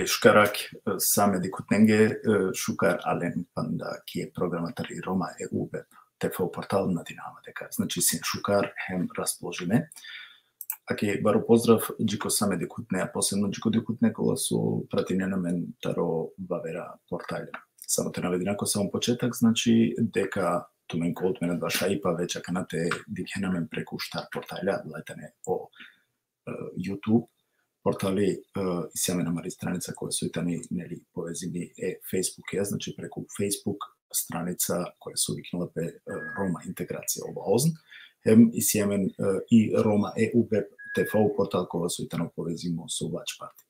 Шукарак саме дикутненге шукар ален панда ки програматари Рома EU web ТФ портал на Динамо дека значи син шукар хем расположиме. Аки баро поздрав джико саме дикутне, а посебно джико дикутне кола су пратине на мен таро бавера портале. Само те наведи нако само почетак, значи дека тумен колт мене два шаипа веќе канате дикена мен преку штар порталя, летане по YouTube. Портали и сјаме намари страница која су итани нели повезими Facebook ја, значи преку Facebook страница која се викнала бе Рома интеграција обаозн, хем и сјамен и Рома EU web ТФ портал која су итано повезимо со Watch Party.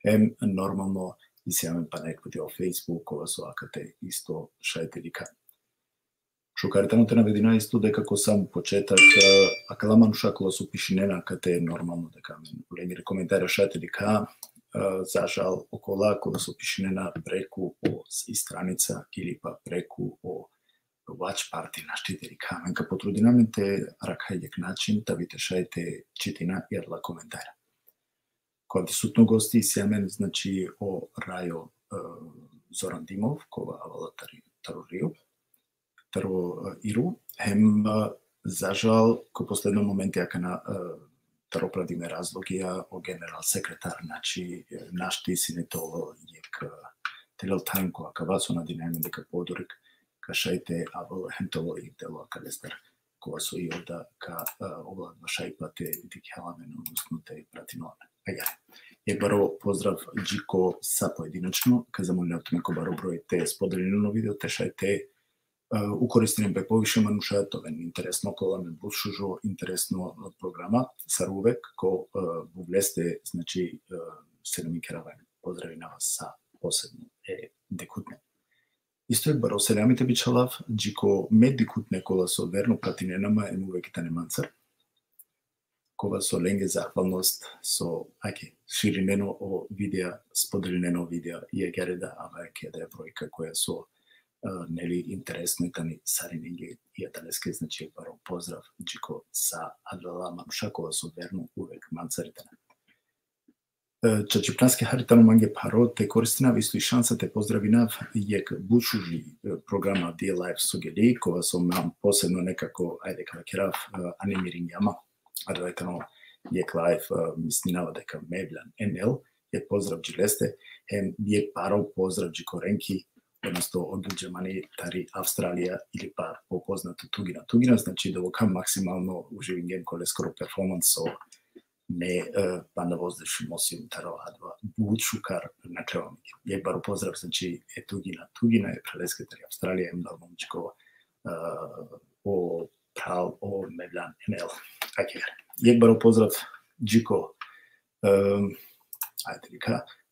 Хем нормално и сјамен па некои во Facebook која су акате исто шајтелика. Шукарите те наведина исто дека ко сам почетак акаламануша кола су пишинена кате нормално дека мен големи коментари шате дека за жал окола кола су пишинена преку и страница или па преку Watch Party на штите дека мен ка потрудинаме те ракајдек начин да вите шајте читина и адла коментара. Која присутно гости сјамен значи о Рајо Зоран Димов кога авалатари Тарорио Таро Иру, хем за жал ко последно момент јака на таро прадиме разлогија о генерал секретар, значи нашти синето јек телел тајм која кавасо на динеме дека подорик ка шајте авал хентово и дело калестар која со и ода ка облад во шајпате дикјаламен односно те пратиноваме. Јек баро поздрав джико са поединечно, ка замолјавте ме ко баро број те споделено видео те шајте укористенем бе повише мануша, тоа е интересно, кола ме бушужо интересно програма, сарувек, ко влезте, значи, се намикеравај, поздрави на вас са посебно дикутне. Исто е баро селямите бичалав, джико ме дикутне кола со верно пратиненама е мувеките неманцар, кога со ленге захвалност, со, ширинено о видеа, споделено видеа, и егереда, ава е да е бројка која со нели интересно тани сарининги и аталеске, значи баро поздрав джико са адлала мануша која со верно увек манцарите. Чачипнаске харитано манге паро те користинав исто и шанса те поздравинав јек бушужи програма Dear Life Сугели која со мам посебно некако кавакерав анимирингјама, а дојтано јек лайф мислинава дека меблян НЛ, јек поздрав джилесте, хем јек паро поздрав джико ренки односто од Џемани, тари Австралија или па попознато Тугина, значи да вока максимално уживинген коле скоро перформанс со не панда воздуши мосим таро адва бучукар на кревами. Јек баро поздрав, значи Тугина е прелеска тари Австралија, е нормалничко о прал о меблян НЛ. Јек баро поздрав джико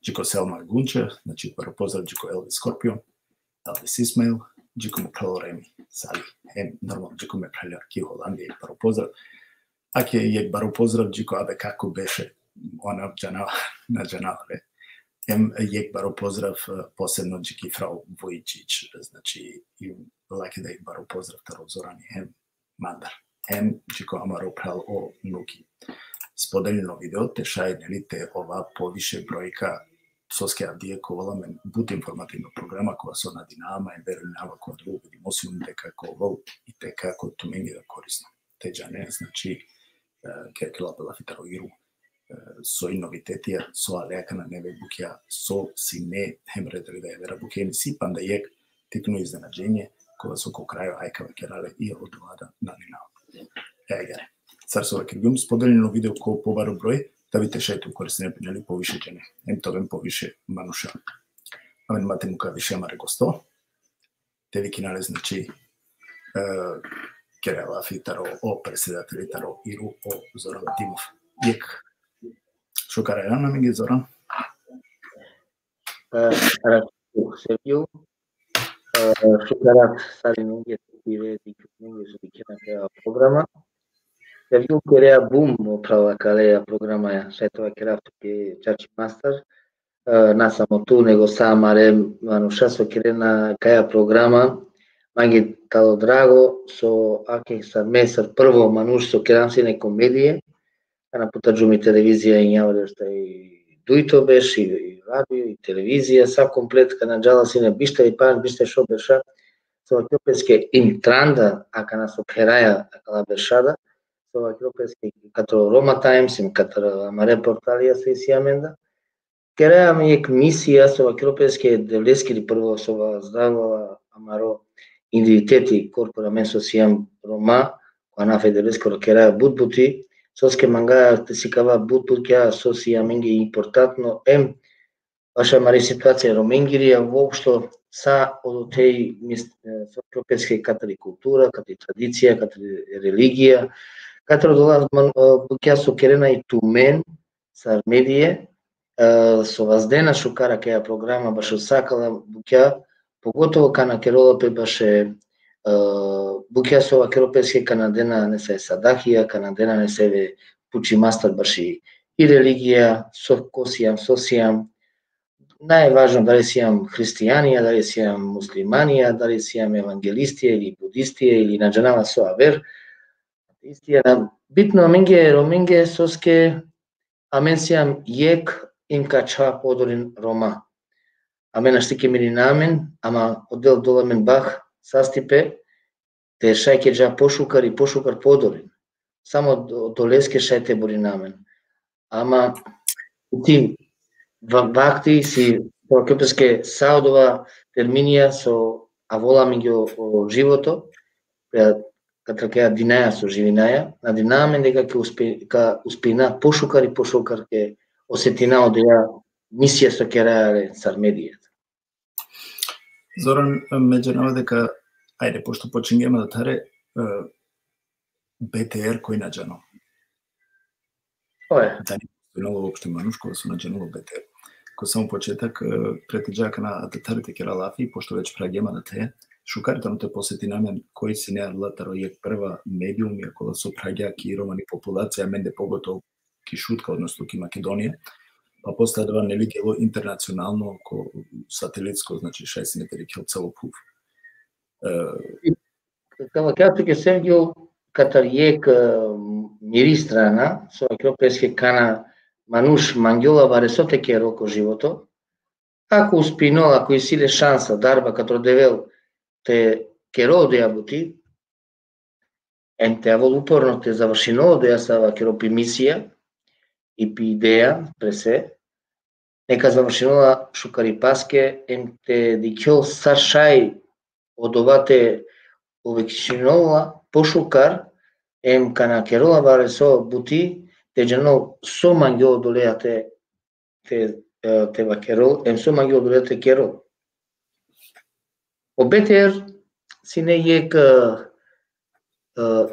джико Селма Гунче, значи баро поздрав джико Елвис Скорпион, Елвис Исмаил, джико ме прало Реми Сали, нормално джико ме прале Арки Холандија, јек баро поздрав. Јек баро поздрав джико абе како беше она на джанале. Јек баро поздрав посебно джики фрау Војчич, значи и лаке да јек баро поздрав таро Зорани Мандар. Джико амаро прал о нуки. Споделено видео те шај нели те ова повише бројка Соске Авдија ковала мен бут информативна програма која со на Динама и верувам која да убеди мосим дека ковал и дека кој туменги да корисно. Те джане, значи, керкела бела фитаро Иру, со и новитетија, со алејака на неве букја, со сине хемредали да ја вера букени си, панда јек типно изненаđenje, која со ко крајо ајкава керале и од влада на Динама. Цар со вакиргум споделено видео ко побаро број, да ви тешајте укористене пенели повише джене. Товен повише мануша. Амен мате мука више амаре госто. Те ви кинале, значи, керела фитаро о председатели таро Иру о Зоран Димов. Јек. Шукара јана ми ги Зоран? Севју. Шукарат сари менге тиве дикутненге со дикена кеа програма. Севју кереа бум оправа калеја програма ја сајтова керав туке Чачи Мастер. На само ту, него самаре мануша со керена каја програма. Манги тало драго со аке са месер прво мануш со керамсине комедије. А на путаджуми телевизија и јавале што и дуито беше, и радио, и телевизија, са комплет, кана джала си не бишта и паш, биште шо беша, со вакјопеске интранда, ака на со кераја, ака бешада, со вакјопеске, като Рома Таймс, като Маре Порталија се исиаменда, кераја ми ек мисија со вакјопеске девлескири прво со здравова, амаро, индивидитети, корпорамен со сијам Рома, која на феделескоро кераја бутбути, соске мангаја те сикава бутбутја со сијаменги импортатно, ваша мари ситуација роменгирија воопшто са од теј вакјопеске катари култура, катари традиција, катари религија, катари долаз бутја со керена и тумен, са медије, со ваздена шукара кеја програма баш сакала бутја, поготово кана керолапе баше букја со вакјопеске канадена не се садахија, канадена не се пучи мастер баши и религија, со сосијам, најважно дали сијам христијанија, дали сијам муслиманија, дали сијам евангелистија или будистија или наџанава со авер, битно роменге соске, амен сијам јек инкача подорин Рома. Амен аштике мини намен, ама одел доламен бах, састипе, те шајке джа пошукар и пошукар подорин. Само долеске шајте бори намен. Ама ти вакти си вакјопеске саудова терминија со аволами ги живото, катра кеја динаја со живинаја, на динамен дека ке успеина пошукар и пошукар ке осетина од ја мисија со керајале сар медијата. Зоран, меѓу дека, ајде, пошто почингема да таре, БТР кој наđано? Ое. Да не постојнало воопште манушко да се наđенало БТР. Ко само почетак, претеđака на да тарите кера лафи, пошто веќе прагема да те, шукарите но те посети намен кој си не латаро јек прва медиум, иако да со праѓа ки романи популација, менде поготово ки шутка, односто ки Македонија, па после това не видело интернационално ко сателитско, значи 6 метри ке цело пув. Кава ке Сергио катариек мири страна, со вакјопеске кана мануш мангјола варесоте ке роко живото, ако успино, ако исиле шанса, дарба катро девел, те ке роде јабути, те авол упорно те завршино да ја сава ке ропи мисија, и пи идеја, пресе, нека завршинала шукари паске, те дикјол саршај од овате овекшинова пошукар, кана керола варесо бути, те джано со мангјол долеја те вакерол, со мангјол долеја те керол. О БТР си не јек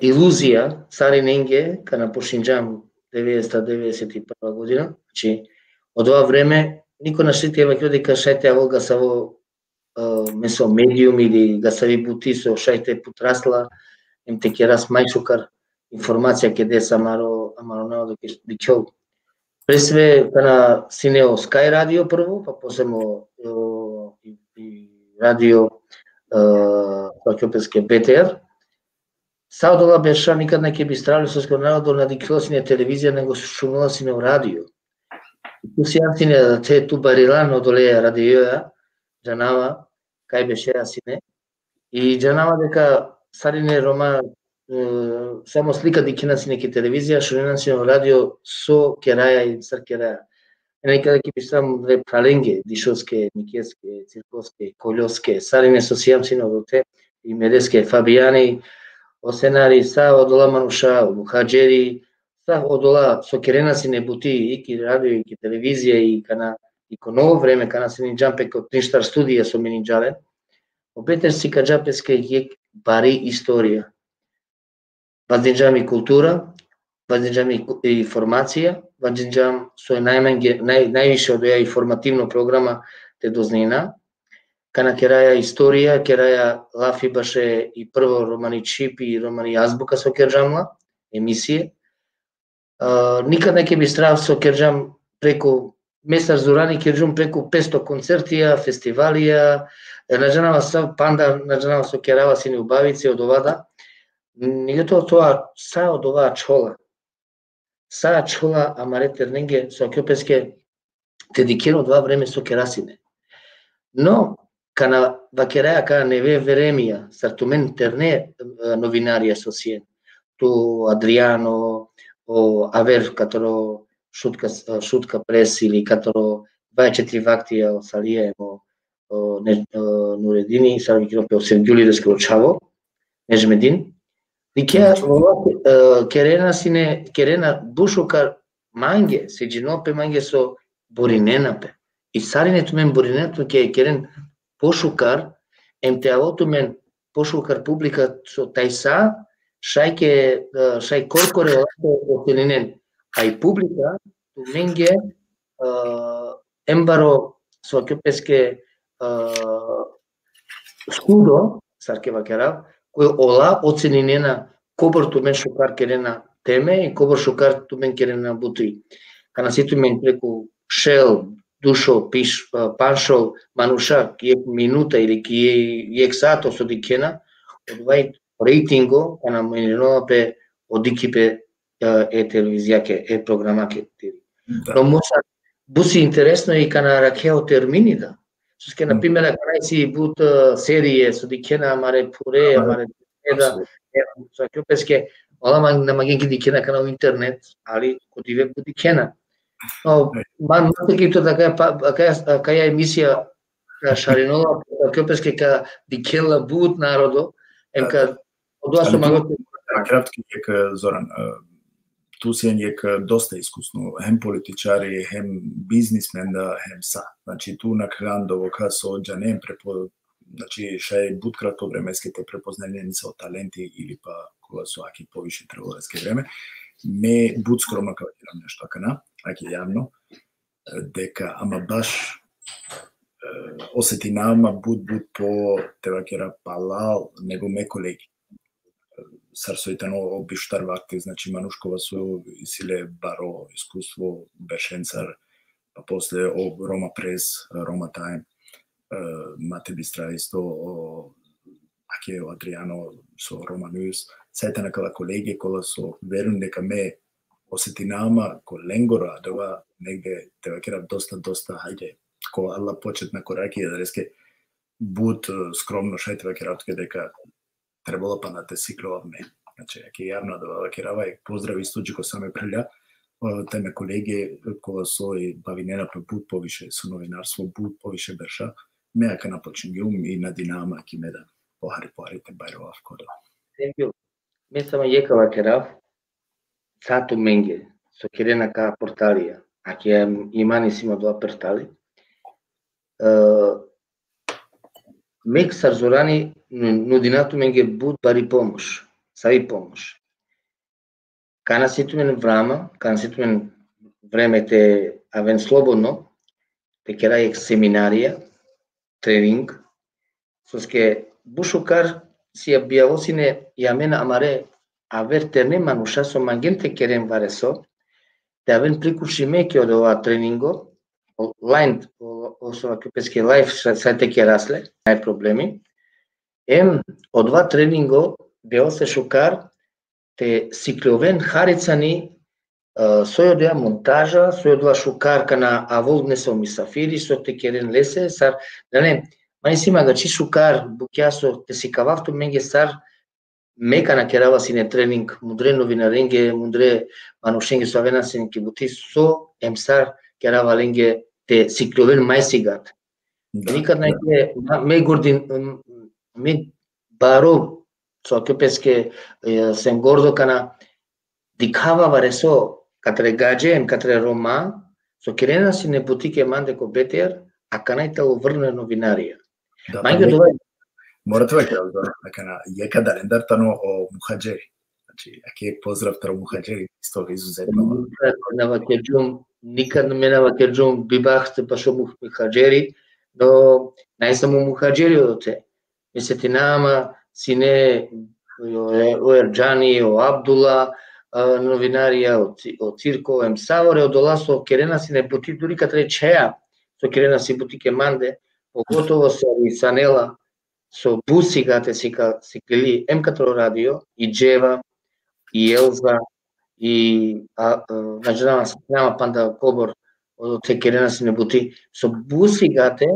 илузија, сари ненге, кана пошинџам 1991 година, значи, од ова време, никој на шите вакјо дека шајте авол га саво месо медиум или га сави бути со шајте путрасла, те ке рас мајшукар, информација ке де самаро нао дикјол. Пресве, кана синео Sky радио прво, па посемо и радио вакјопеске БТР, Саудола беша никад не ке би стравили со скоро народо на дикјосине телевизија, него шумела сине радио. Ту си јансине да те ту барилано долеја радиоја, джанава, кај беше јасине, и джанава дека сарине Рома само слика дикина сине ке телевизија, шумела сине радио со кераја и сар кераја. Некаде ке би сам праленге, дишоске, никеске, циркоске, колјоске, сарине со сијам сине одоте, и медеске, Фабијани, осенари, са одола мануша, мухаџери, са одола со керена си не бути, и ки радио, и ки телевизија, и ко ново време, кана се ни джампе ко Триштар студија со мени джале, обетер си ка джапеске јек бари историја. Ваздинџам и култура, ваздинџам и информација, ваздинџам со највише од ја информативно програма те дознина, кана кераја историја, кераја лафи баше и прво романи чип и романи азбука со керџамла, емисија. Никад не ке би страв со керџам преку месар Зурани керџум преку 500 концертија, фестивалија, наџанава сав панда, наџанава со керава сини убавици од овада. Меѓутоа тоа са од оваа чола. Са чола, ама ретер ненге со вакјопеске те дикено два време со керасине. Но кана вакераја кана не ве веремија, сартумен терне новинарија со сиен. Ту Адриано, о авер каторо шутка прес или каторо 24 вактија о салија о Нуредини, сарвикино пе Севгјули да скрочаво, Нежмедин. Дикеа керена сине, керена бушукар манге, се джинопе манге со бориненапе. И саринето мен боринето ке керен пошукар, МТА-то мен пошукар публика со тајса, шај коркоре отелинен, а и публика ту менге ембаро со кјопеске скудо, сарке вакерав, кој ола оценинена кобор ту мен шукар керена теме и кобор шукар ту мен керена бутуи. Кана ситу мен преку Шел, Душо, Паншо, Мануша, ки минута или ки сато со дикена, одвај рейтинго, кана менено пе одикипе телевизијаке, програмаке. Но моса буси интересно и кана ракео терминида. Соске, например, кана си бут серие со дикена, маре пуре, маре еда, со кјопеске, ола на магенки дикена кана у интернет, али кодиве бу дикена. Но мантекито така каја емисија Шаринова кјопеске ка дикела бут народо, емка одоа со магото. Кратки ек Зоран, ту си ек доста искусно, хем политичари, хем бизнисмен, хем са. Значи ту на Крандово ка со Џанем препо, значи шај бут кратко времеските препознани со таленти или па кога со аки повише трговске време, ме бут скромно кај дирам нешто акана, аки јавно, дека ама баш осетинама бут по тевакера палал него ме колеги. Сарсоитано обиштар вакти, значи Манушкова со силе баро искуство, Бешенцар, па после Рома Прес, Рома Тајм, Мате Бистра исто, аке Адриано со Рома Ньюс, сајта на кала колеги, кола со верун дека ме осетинама ко ленгора, дова негде тевакера доста, хајде, ко алла почетна кораки, дадеске бут скромно шај тевакера отке дека требало па на те сиклова ме. Значи, аке јавно да вакерава и поздрави стуџи ко саме прелја, теме колеги, кога со и бавинена пе бут повише со новинарство, бут повише берша, ме ака напочингјум и на Динамо ки ме да похарите бајрова в кодо. Thank you. Ме сама јека вакерав, сату менге, со керена ка порталија, аке имани сима два портали, мек сарзорани нудинату менге бут бари помош, сави помош. Кана ситумен врама, кана ситумен времете авен слободно, те керајек семинарија, тренинг, соске бушукар си ја бијавосине јамена амаре авер терне Мануша со мангенте керен варесо, те авен прикуши меке од ова тренинго, онлайн, осова кјопеске лайф сајте ке расле, нај проблеми. Од два тренинго бео се шукар, те сикловен харицани, сој одеа монтажа, сој одеа шукар кана авол не со мисафири, со те керен лесе, сар, да не, мај си магачи шукар, букјасо, те си кававту менге сар, мека на керава си не тренинг, мудре новинаренге, мудре Манушенге со авена син ки бути со емсар керава ленге те сикловен мај сигат. Никад најке, ме гордин, ме баро, со кјопеске сем гордо кана дикава варесо, катре гадже, катре рома, со керена си не бутике манде ко БТР, а канајтало врне новинарија. Морате да кажа, дека јека дарендар тано о мухаџери. Значи, аке поздрав таро мухаџери, исто изузетно. Никад не ме на вакеџум бибахте па шо мухаџери, но најсамо мухаџери оте. Месетинама, сине, о Ерџани, о Абдула, новинарија, о Цирко, Емсаворе, од Оласо, керена си не бути, дури катре чеја, со керена си бутике манде, поготово со Санела, со буси гате си кли М4 радио, и Джева, и Елза, и најденама панда кобор се керена си не бути. Со бусигате,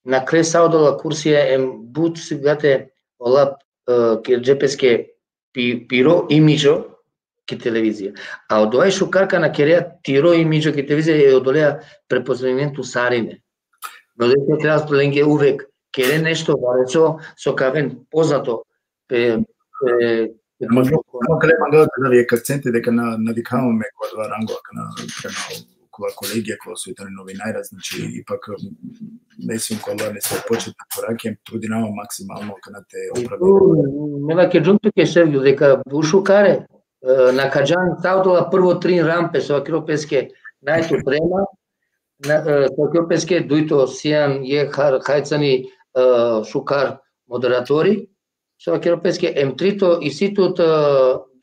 на кресао дола курсија бусигате ола джепеске пиро имиджо ке телевизија. А од овај шукарка на кереа тиро имиджо ке телевизија е одолеа препознавањето сарине. Но дека треба столенге увек кере нешто варецо со кавен познато Само каде мага да ви акценти дека навикаваме кога два рангова кога колегија кога се итали новинајра, значи ипак мислам кога не се почетна пораке, трудинава максимално кога те оправдува. Нема ке джунту ке Сергио дека бушукаре на Каджан таудола прво 3 рампе со акропеске најто према со акропеске дуито сијан е хајцани шукар модератори со акропеске М3 и ситот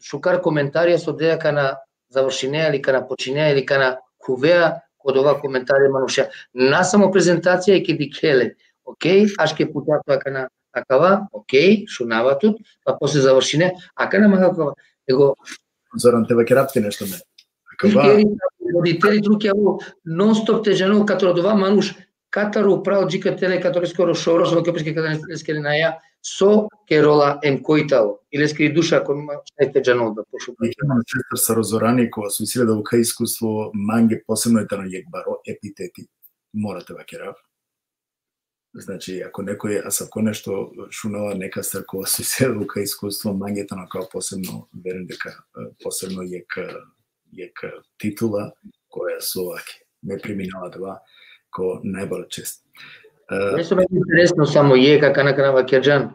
шукар коментарија со дека на завршинеа или кана починеа или кана кувеа код ова коментари мануша. На само презентација и ке дикеле. Океј, аш ке путатува кана акава, океј, шунава тут, па после завршине, а кана магакава. Его Зоран те вакерапте нешто ме. Акава. Родители други аво нон-стоп те жену каторо дова мануш катару право джика теле каторо скоро шоро со кепешке када не скели наја со керола коитало или скри душа кој шајте жанол да пошупа. Имам честар са Розорани кога су мислиле да ука искуство манге посебно е тано јекбаро епитети морате вакерав. Значи ако некој ако нешто шунала нека стар кога су се ука искуство мангето на као посебно верен дека посебно јек титула која со ваке ме преминала два ко најбар чест. Нешто ме интересно само јека кана вакерџан.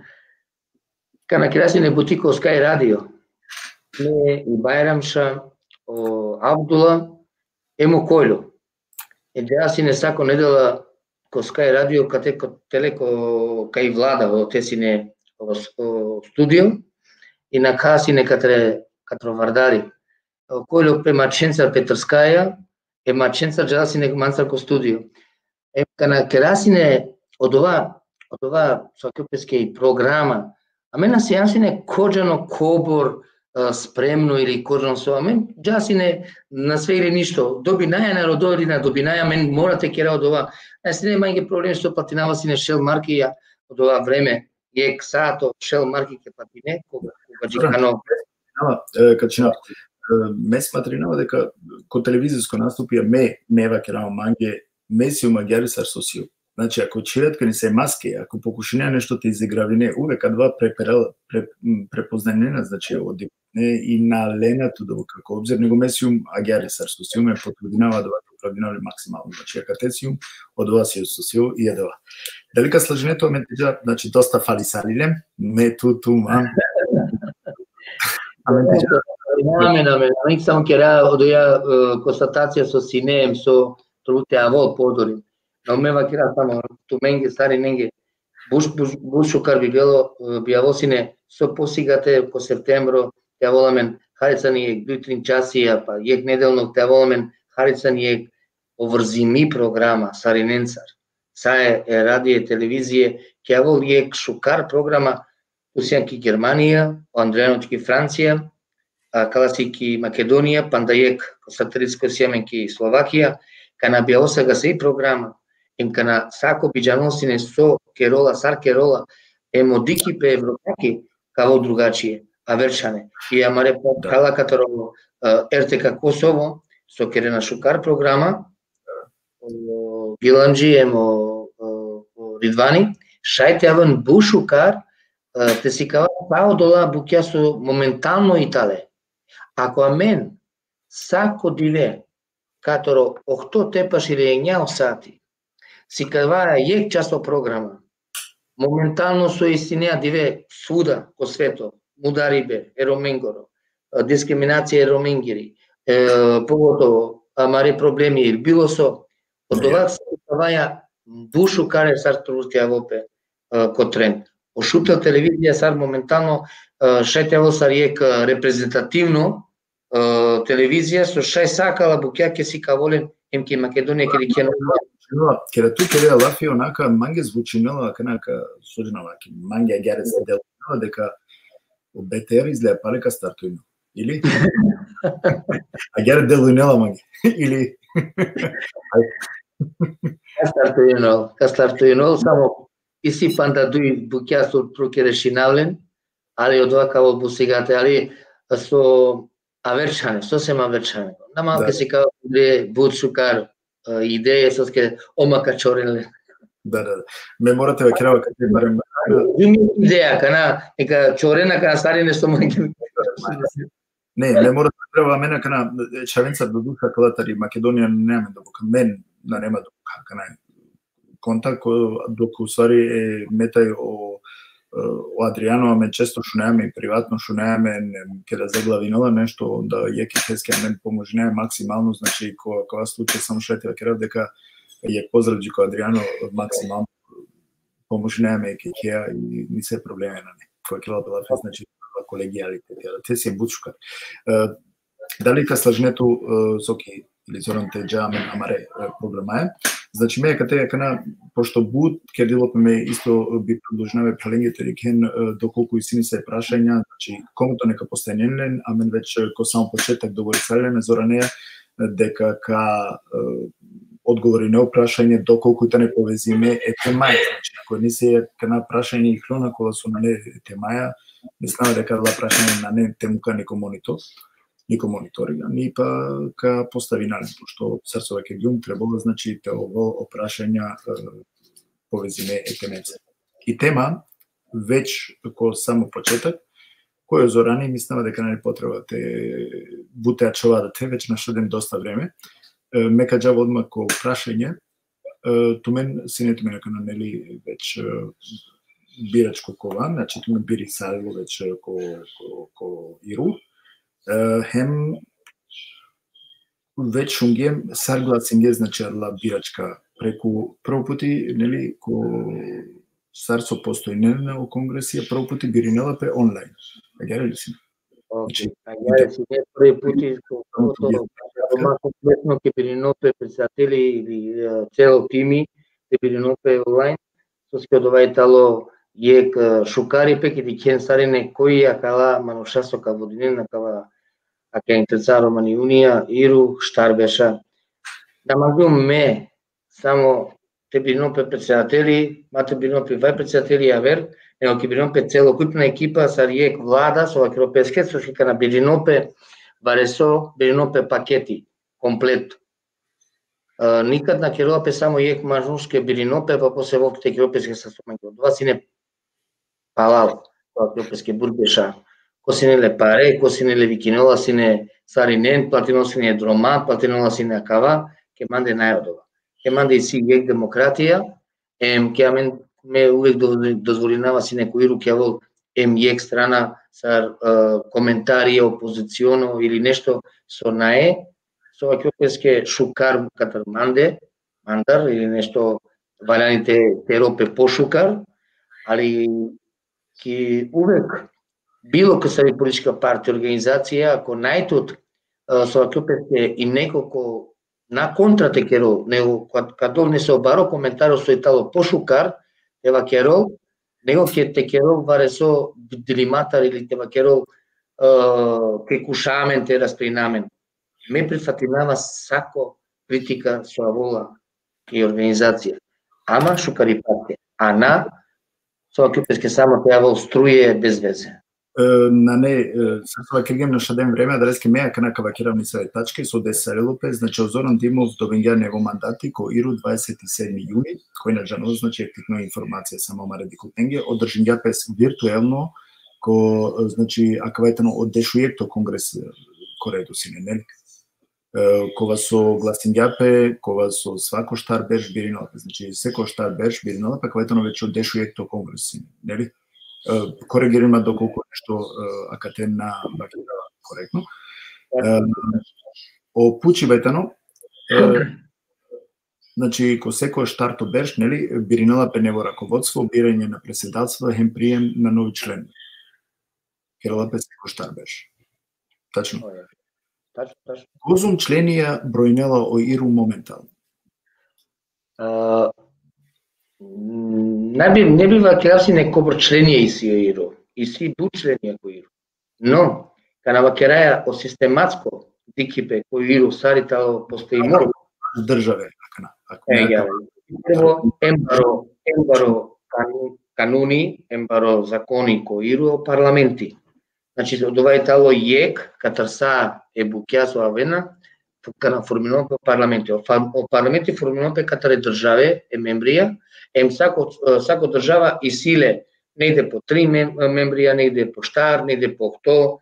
Кана кераси не бутико Скај радио. Не и Бајрамша, Абдула, емо Којло. И деаси не сако недела ко Скај радио кате ко телеко кај влада во тесине студио и на каси некатре вардари. Којло премаченца Петрскаја, е маченца джаси не манца ко студио. Кана керасине од ова сакопеске програма, а мене се јасине коџано кобор спремно или коџано со, а мен джасине на све или ништо. Добинаја на родорина, добинаја мен морате кера од ова. Јас не мајге проблем што платинава си не шел марки ја од ова време. Јек сато шел марки ке платине кога джикано. Качина ме сматринава дека ко телевизиско наступија ме вакерава манге месиум агерисар сосио. Значи, ако чиретка не се маски, ако покушинеа нешто те изигравине, увека два препознанена, значи, од не и на ленато да како обзир, него месиум агерисар сосио ме потрудинава да оправдинали максимално. Значи, акатесиум, од ова си сосио и едова. Далека сложнето ме тежа, значи, доста фалисалиле, ме туту, мам. Ами само кера од ја констатација со синеем, со труте авол подори. Но ме вакира само туменге стари ненге бушукар би авосине со посигате по септембро ја воламен харицани е дутрин часија па јек неделно ја воламен харицани е оврзими програма сариненцар. Са е радио телевизија ќе вол јек шукар програма усјанки Германија, Андрејановски Франција, Каласики Македонија, пандајек сатириско сјаменки Словакија, кана би осага се и програма, им кана сако биџаносине со керола, сар керола, емодики пе европаки, као другачие, авершане. И амаре кала каторо РТК Косово, со керена шукар програма, Гиланджи, емо Ридвани, шајте аван бушукар, те си кава пао дола букја со моментално итале. Ако амен сако диве каторо охто тепаш или ењао сати, си каваа јек часо програма, моментално со истинеа диве свуда ко свето, мударибе, ероменгоро, дискриминација ероменгири, поготово амаре проблеми или било со, од ова се каваја бушу каре сар трустија вопе ко трен. Ошутел телевизија сар моментално шетево сар јек репрезентативно телевизија со шај сакала букја ке си каволен емки Македонија ке лике no, che era tu che era la fionaka mange zvučinala kanaka sođenala ki mange agare se delala deka u BTR izgleda palika startuino ili agare delunela mange ili Ca startuinol, само исипан да дуи буќасот прокерешинален, али од вака обусигате, али со аверчане, сосема аверчане. На малке се као буд шукар идеја со ке омака чореле. Да. Ме морате да керава каде барем. Идеја кана нека чорена кана стари нешто маќе. Не, ме морате да керава мене кана чавенца до духа клатари Македонија нема да бука мен на нема да бука кана контакт доку ствари е метај о Адријано, ме често шунеаме и приватно шунеаме ке да заглавинала нешто да јеки хеске мен поможне максимално, значи кога случај само шетива керав дека ја поздравџи ко Адријано максимално поможнеаме ке кеа и ни се проблеми на не. Кој ќе била значи колегијалитет, те се бучка. Дали ка слажнето соки или зорante џамен амаре проблема е. Значи ме кате кана пошто буд ке делопме исто би продолжнаве пралењето кен доколку истини се прашања, значи комуто нека постојнен, а мен веќе ко само почеток да го рецалиме зоране дека ка одговори на прашање доколку те не повезиме е темаја, значи ако не се кана прашање и хрона кога су на не темаја, мислам дека да прашање на не темука нико мониторинга, ни па ка поставинален, што срцова ке гјум требало, значи те ово опрашања повезиме е темеце. И тема, веќе ко само почеток, кој зорани мислам дека не потреба те бутеа човадате, веќе нашедем доста време. Мека џава одма ко прашање, тумен синете мене кана нели веќе бирачко кова, значи тумен бири сарило веќе ко Иру, хем веќе шунгем саргласинге, значи арла бирачка преку прв пути, нели, ко сарцо постојнен о конгресија, прв пути биринела пе онлайн. Агјаре ли си? Значи, агјаре си не први пути, дома комплетно ке биринопе председатели или цело тими, ке биринопе онлайн, со ке одовајтало јек шукари пеки ди кен сарине кои ја кала манушасо ка водинен кала аке интересаро мани унија Иру штар беша. Да магум ме само те биринопе председатели, мате биринопе вај председатели авер, него ке биринопе целокупна екипа сар јек влада со европейске со ке на биринопе варесо биринопе пакети комплет. Никад на керопе само јек мажнушке биринопе, па после вовте европейске састомањето. Два сине палал, тоа европейске бурбеша. Ко сине лепаре, ко сине левикинола, сине саринен, платино сине дромат, платинола сине акава, ке манде најодова. Ке манде и си јек демократија, ке амен ме увек дозволинава си некој Иру ке вол јек страна сар коментари опозиционо или нешто со наe, со европейске шукар катар мандар или нешто валјаните теропе пошукар, али ки увек било ка се политичка партија, организација, ако најтот со европейске и неколку на контрате керол, него кадол не се обаро коментаро со итало пошукар, тева керол, него ке те керол варесо дилиматар или тева керол ке кушамен те распринамен. Ме прифатинава сако критика со авола и организација. Ама шукари партија. А на со кјупеске само те авол струје без везе. На не, сакава ке гем на шаден време, да реске меја кана кавакиравни сај тачки со десарелупе, значи Озоран Димов добенѓа него мандати ко Иру 27 јуни, кој на жано значи ективна информација само мареди кутенге, одржинѓа пес виртуелно ко значи акавајтано од дешујекто конгрес коредо сине, нели? Кога со гласинѓапе, кога со свако штар беш биринала, значи секој штар беш биринала, па кавајтано веќе од дешујекто конгрес сине, нели? Коригираме доколку нешто акатемна бакира коректно. О пучи бетано, значи ко секој штарто беш, нели, биринала пе него раководство, бирање на преседателство, хем прием на нови член. Керала пе секој штар беш. Тачно. Козум членија бројнела о Иру моментално? Не бива керавси некобр членија и си Иру, и си бу членија кој Иру. Но, кана вакераја о систематско дикипе кој Иру саритало постои државе Прво ембаро кануни, ембаро закони кои иру парламенти. Значи ова е тало јек катарса е букјасо авена кана формирано по парламенти. О парламенти формирано по катаре државе е мембрија, сако држава и силе негде по 3 мембрија, негде по штар, негде по 100,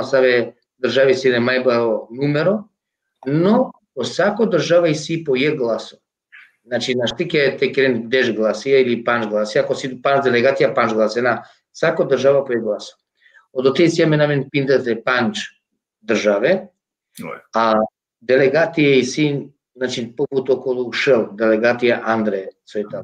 саве држави си не мајба нумеро, но по сако држава и си по јек гласо. Значи, на штике те керен 10 гласија или 5 гласија, ако си 5 делегатија, 5 гласија, на сако држава по јек гласо. Од отеј си јаме намен пиндате 5 државе, а делегатија и си, значи, попут околу Шел, делегатија Андре, сојта.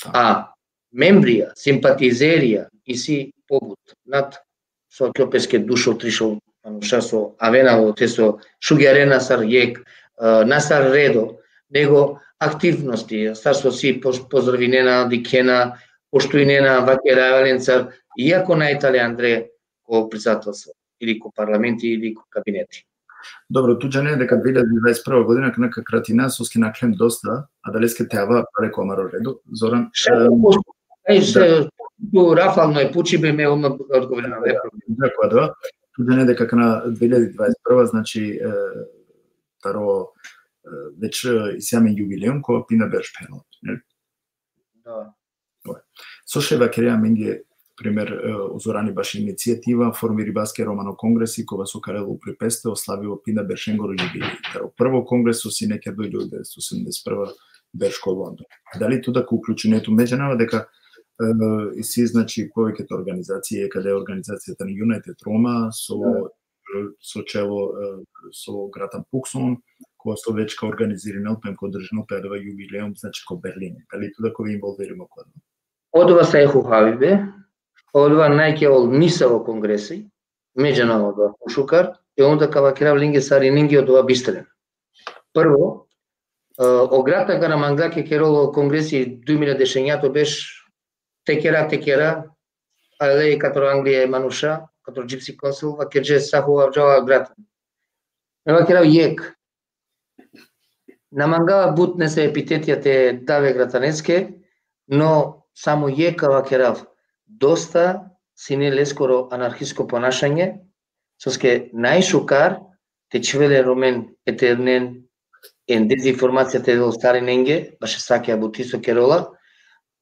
А мембрија, симпатизерија и си попут над со кјопеске душо тришо мануша со авена во тесо шугерена сар јек, насар редо, него активности, старство си поздравинена, дикена, поштуинена, вакера валенцар, иако на Италија Андре ко председателство, или ко парламенти, или ко кабинети. Добро, туѓа не е дека 2021 година нека кратина соске наклем доста, а далеске теава преко амаро редо. Зоран? Рафално е пучибе ме одговори на да. Туѓа не е дека на 2021, значи таро веќе исјаме јубилеум која пина берш пенал. Да. Соше вакерија менге пример озорани баш иницијатива формири баске романо конгреси кога со Карело припесте ославиво пина бершенгоро јубилеј. Таро прво конгресо си неке до 1971 бершко Лондон. Дали туда ко уклученето меѓанава дека и си значи повеќето организации каде организацијата на United Roma со чело со Гратан Пуксон, која со вечка организирана пем ко држано педова јубилеум, значи ко Берлин. Дали туда ко ви инволвириме кодно? Одова се ехухавибе, одова најке ол мисаво конгреси, меѓанава да Шукар, и онда кава керав линге сари нинги одова бистрен. Прво, ограта Гарамангаке кероло конгреси 2000 дешењато беш текера, але катро Англија е мануша, катро Gypsy Council, вакеџе сахува джава грата. Нева керав јек. Намангава бутне се епитетијате даве гратанецке, но само јекава керав доста сине лескоро анархиско понашање, соске најшукар те чвеле ромен етернен ен дезинформацијата е стари ненге, баше сакеа бути со керола,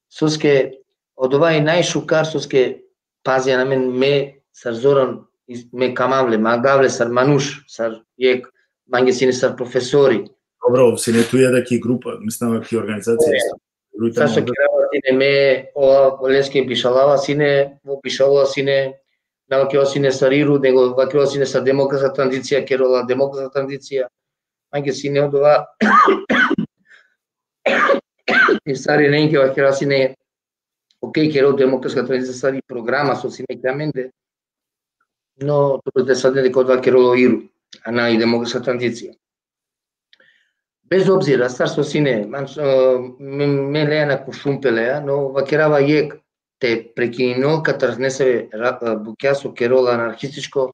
соске од ова и најшукар соске пазија на мен ме сар Зоран ме камавле, магавле сар мануш, сар јек, манге сине сар професори. Добро, сине ту јадаки група, мислам ки организација. Сашо керава сине ме ова леске пишалава сине во пишалова сине навакева сине сариру, него вакева сине са демократска транзиција, керола демократска транзиција. Манге сине од ова и сари ненке вакева сине окей, керол демократска транзиција сари програма со сине каменде, но тоа да саде дека од кероло иру, а на и демократска транзиција. Без обзира, старство сине, ме леја на кушумпелеја, но вакерава јек те прекинул ката разнесеве букјасо керола анархистичко,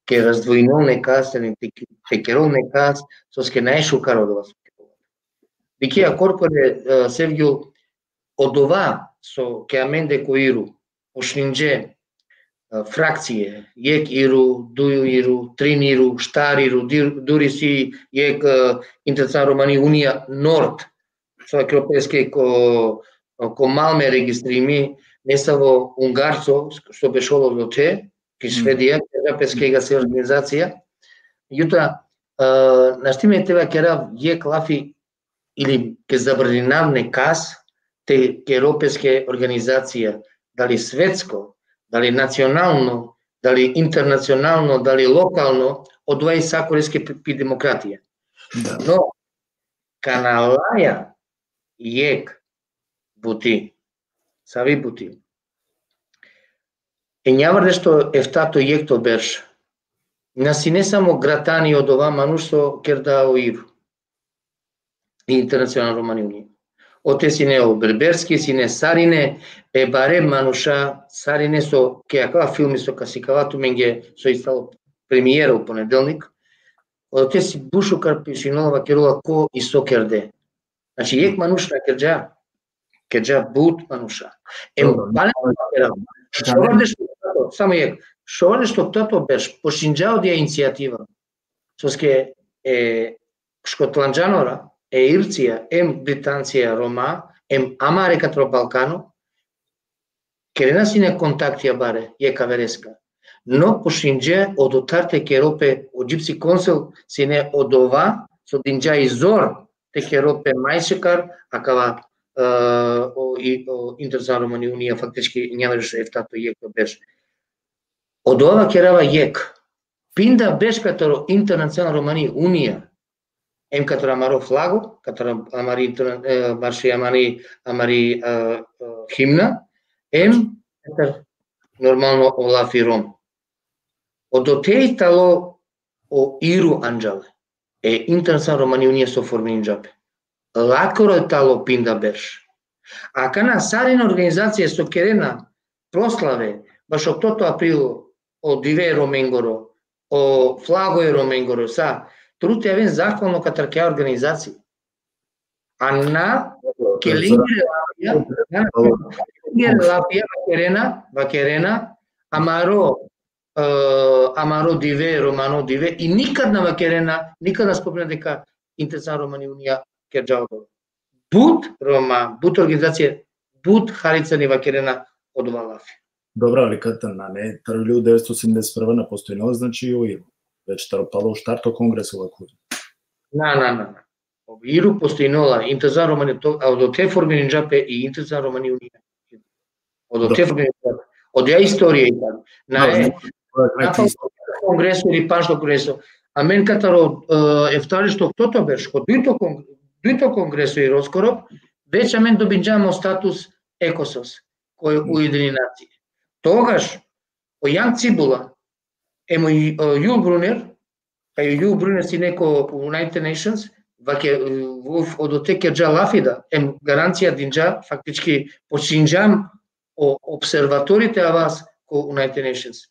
ке раздвоинол некас, те керол некас, соске најшукар од ова со керола. Дикија корпоре севѓу од ова со кеаменде коиру, ошлинџе, фракције, јек иру, дују иру, трин иру, штар иру, дури си јек Интернационална Романи Унија Норд, со екропеске ко Малме регистрими, не са во Унгарцо, што бешоло до те, ки Шведија, екропеске га се организација. Јута, наштиме тева керав јек лафи или ке забранинавне кас, те керопеске организација, дали светско, дали национално, дали интернационално, дали локално, од ова и сакореске пи демократија. Но, каналаја јек бути, сави бути. Е њаврде што ефтато јек то берш. Наси не само гратани од ова мануш со кердао иру. И Интернационална Романи Унија. Оте сине берберски, сине сарине, е барем мануша, сарине со кеакава филми со касикавату менге со истало премиера у понеделник, Те си бушу карпишинола вакерола ко и сокерде. Значи ек мануша кеджа бут мануша. Пален вакера. Само ек. Шо што тото беш пошинџао дија иницијатива. Соске шкотланџанора, Ирција, Британција, Рома, Амаре катро Балкано, керена си не контактија баре, ека вереска. Но пошинџе од отарте керопе, од Gypsy Council си не од ова, со динџа изор те керопе мајшекар, акава Интернационална Романи Унија фактички нямаше ефтато јеко беше. Од ова керава јек. Пинда беше катро Интернационална Романи Унија, катро амаро флаго, катро амари марши амари химна, нормално Олаф и Ром. Од отеј тало о Иру Анџале, Интернационална Романи Унија со формини джапе. Лакоро тало пинда берш. А кана сарина организација со керена прославе, баш од тото априло, о диве Роменгоро, о флаго е Роменгоро, са, труте авен захвално катаркеа организација. А на келингере лапија вакерена, амаро диве, романо диве, и никад на вакерена, никад на спомена дека Интернационална Романи Унија керџаодо. Бут Рома, бут организација, бут Харицани вакерена од ова лафи. Добра, али ката на не, 1981 на постојно, значи о Иру. Веќе таропало штарто конгрес овако. На. Иру постојнола, Интернационална Романи, од те формини джапе и Интернационална Романи Унија. Од те формини джапе. Од ја историја и така. На конгресо или паншто конгресо. А мен катаро ефтаришто тото беше, кod дуито конгресо и роскоро, веќе мен добинџамо статус ЕКОСОС, кој Уединени нации. Тогаш, о Јан Цибула, Јул Брунер, кај Јул Брунер си неко United Nations, од те керџа лафида, гаранција динџа, фактички починџам о обсерваторите авас ко United Nations.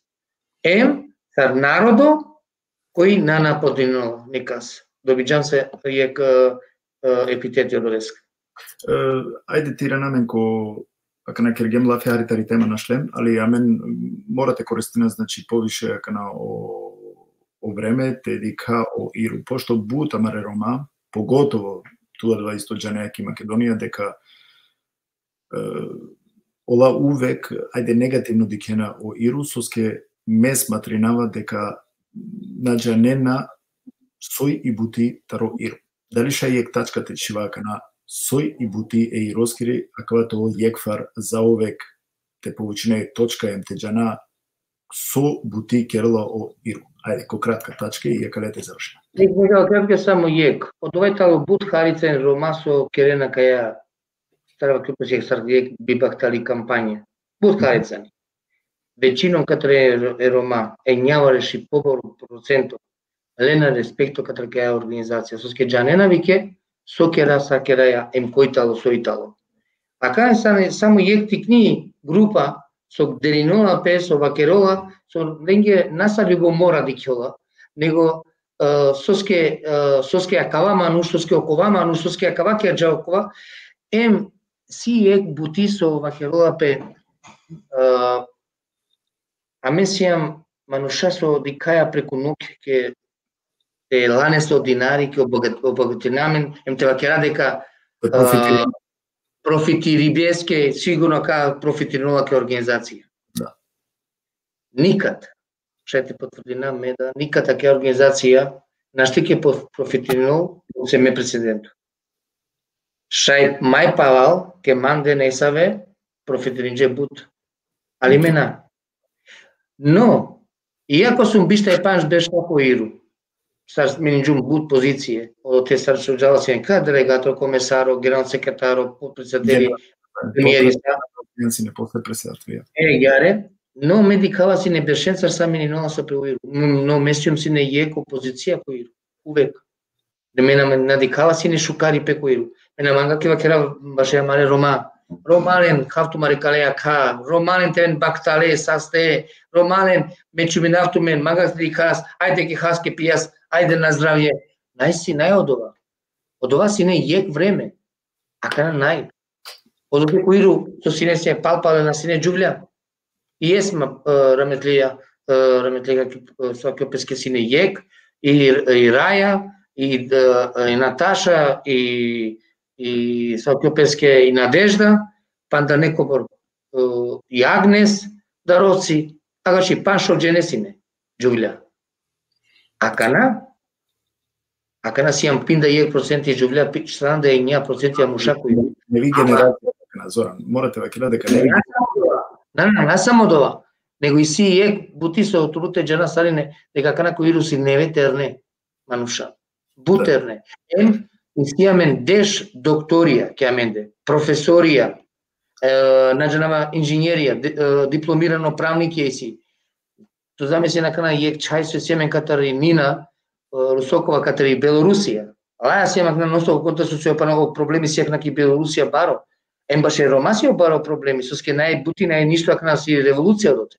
Сар народо, кој нана подинола, никас. Добиџам се јек епитетиот до деска. Ајде ти ранамен ко акана кергем лафи аритари тема на шлем, али амен морате користина значи повише акана о време те дика о Иру, пошто бут амаре Рома, поготово туа 20 џанејаки Македонија дека ола увек ајде негативно дикена о Иру, соске мес матринава дека наџанена сој и бути таро Иру. Дали ша јек тачкате чивака на сој и бути и роскири, акавато јекфар за овек те повучине точка ем те џана со бути керла о Иру. Ајде, ко кратка тачка и јекалете завршена. Кратка само јек. Од овај тало бут Харицен Рома со керена каја треба клупа си екстрадијек бибахтали кампања. Бут Харицен. Веćinom катре е Рома, њавареши побору процентот, лена респекто катре каја организација. Соске џанена вике, сокера сакераја којтало сојтало. А кај само јек тикни група со деринола песо вакерола, со ленге насали го мора дикјола, него соске акава ману, соске окова ману, соске акава керџа окова, си јек бути со вакерола пе а ме сијам мануша со дикаја преку ноќ ке лане со динари ке обогатинамен, те вакера дека профити рибеске сигурно ка профитирала ке организација. Да. Никад, шете потврдина меда, никад таке организација нашти ке профитирал се ме прецеденту. Шај мај павал ке манде несаве профитиринџе бут. Али мена. Но, иако сум бишта и панш беше како Иру, сар менинџум бут позиције, од те сар шоџала си ка делегатор, комесаро, генерал секретаро, подпредседатели, премиери јаре, но медикала си не бешен сар са менинала со преу Иру, но месиум си не јеко позиција ко Иру, увек. Не мене надикала си не шукари пеко Иру. Мене манга ке вакера баше маре Рома. Ромален хавту марекалеја ка, Ромален тен бактале састе, Ромален мечуминавту мен магас дикас, ајде ке хас ке пијас, Ajde na zdravje. Нај од ова. Од ова си не јек време. А кана нај. Од овде коиру со сине се палпале на сине џувља. И есма раметлија со кјопеске сине јек, и Раја, и Наташа, и со кјопеске и Надежда, панда некобор и Агнес, Дароци, агачи паншо дженесине џувља. А кана си јам пинда 1% џувља, штанда и 1% муша кои. Не ви генерација на Зоран, морате вакила дека не ви. Не само од ова, него и си јек бути со туруте џана сарине дека кана кои руси не ветерне мануша. Бутерне. Ем искијамен деш докторија, ке аменде, професорија, наџанава инженерија, дипломирано правник еси. Ту замисли на кана јек чај со семен Катаринина, Русокова Катари Белорусија. Лаја семак на носто конта со паново проблеми сек ки Белорусија баро. Ем баше Ромасио баро проблеми, со ске најбути најништо кана си револуција доте.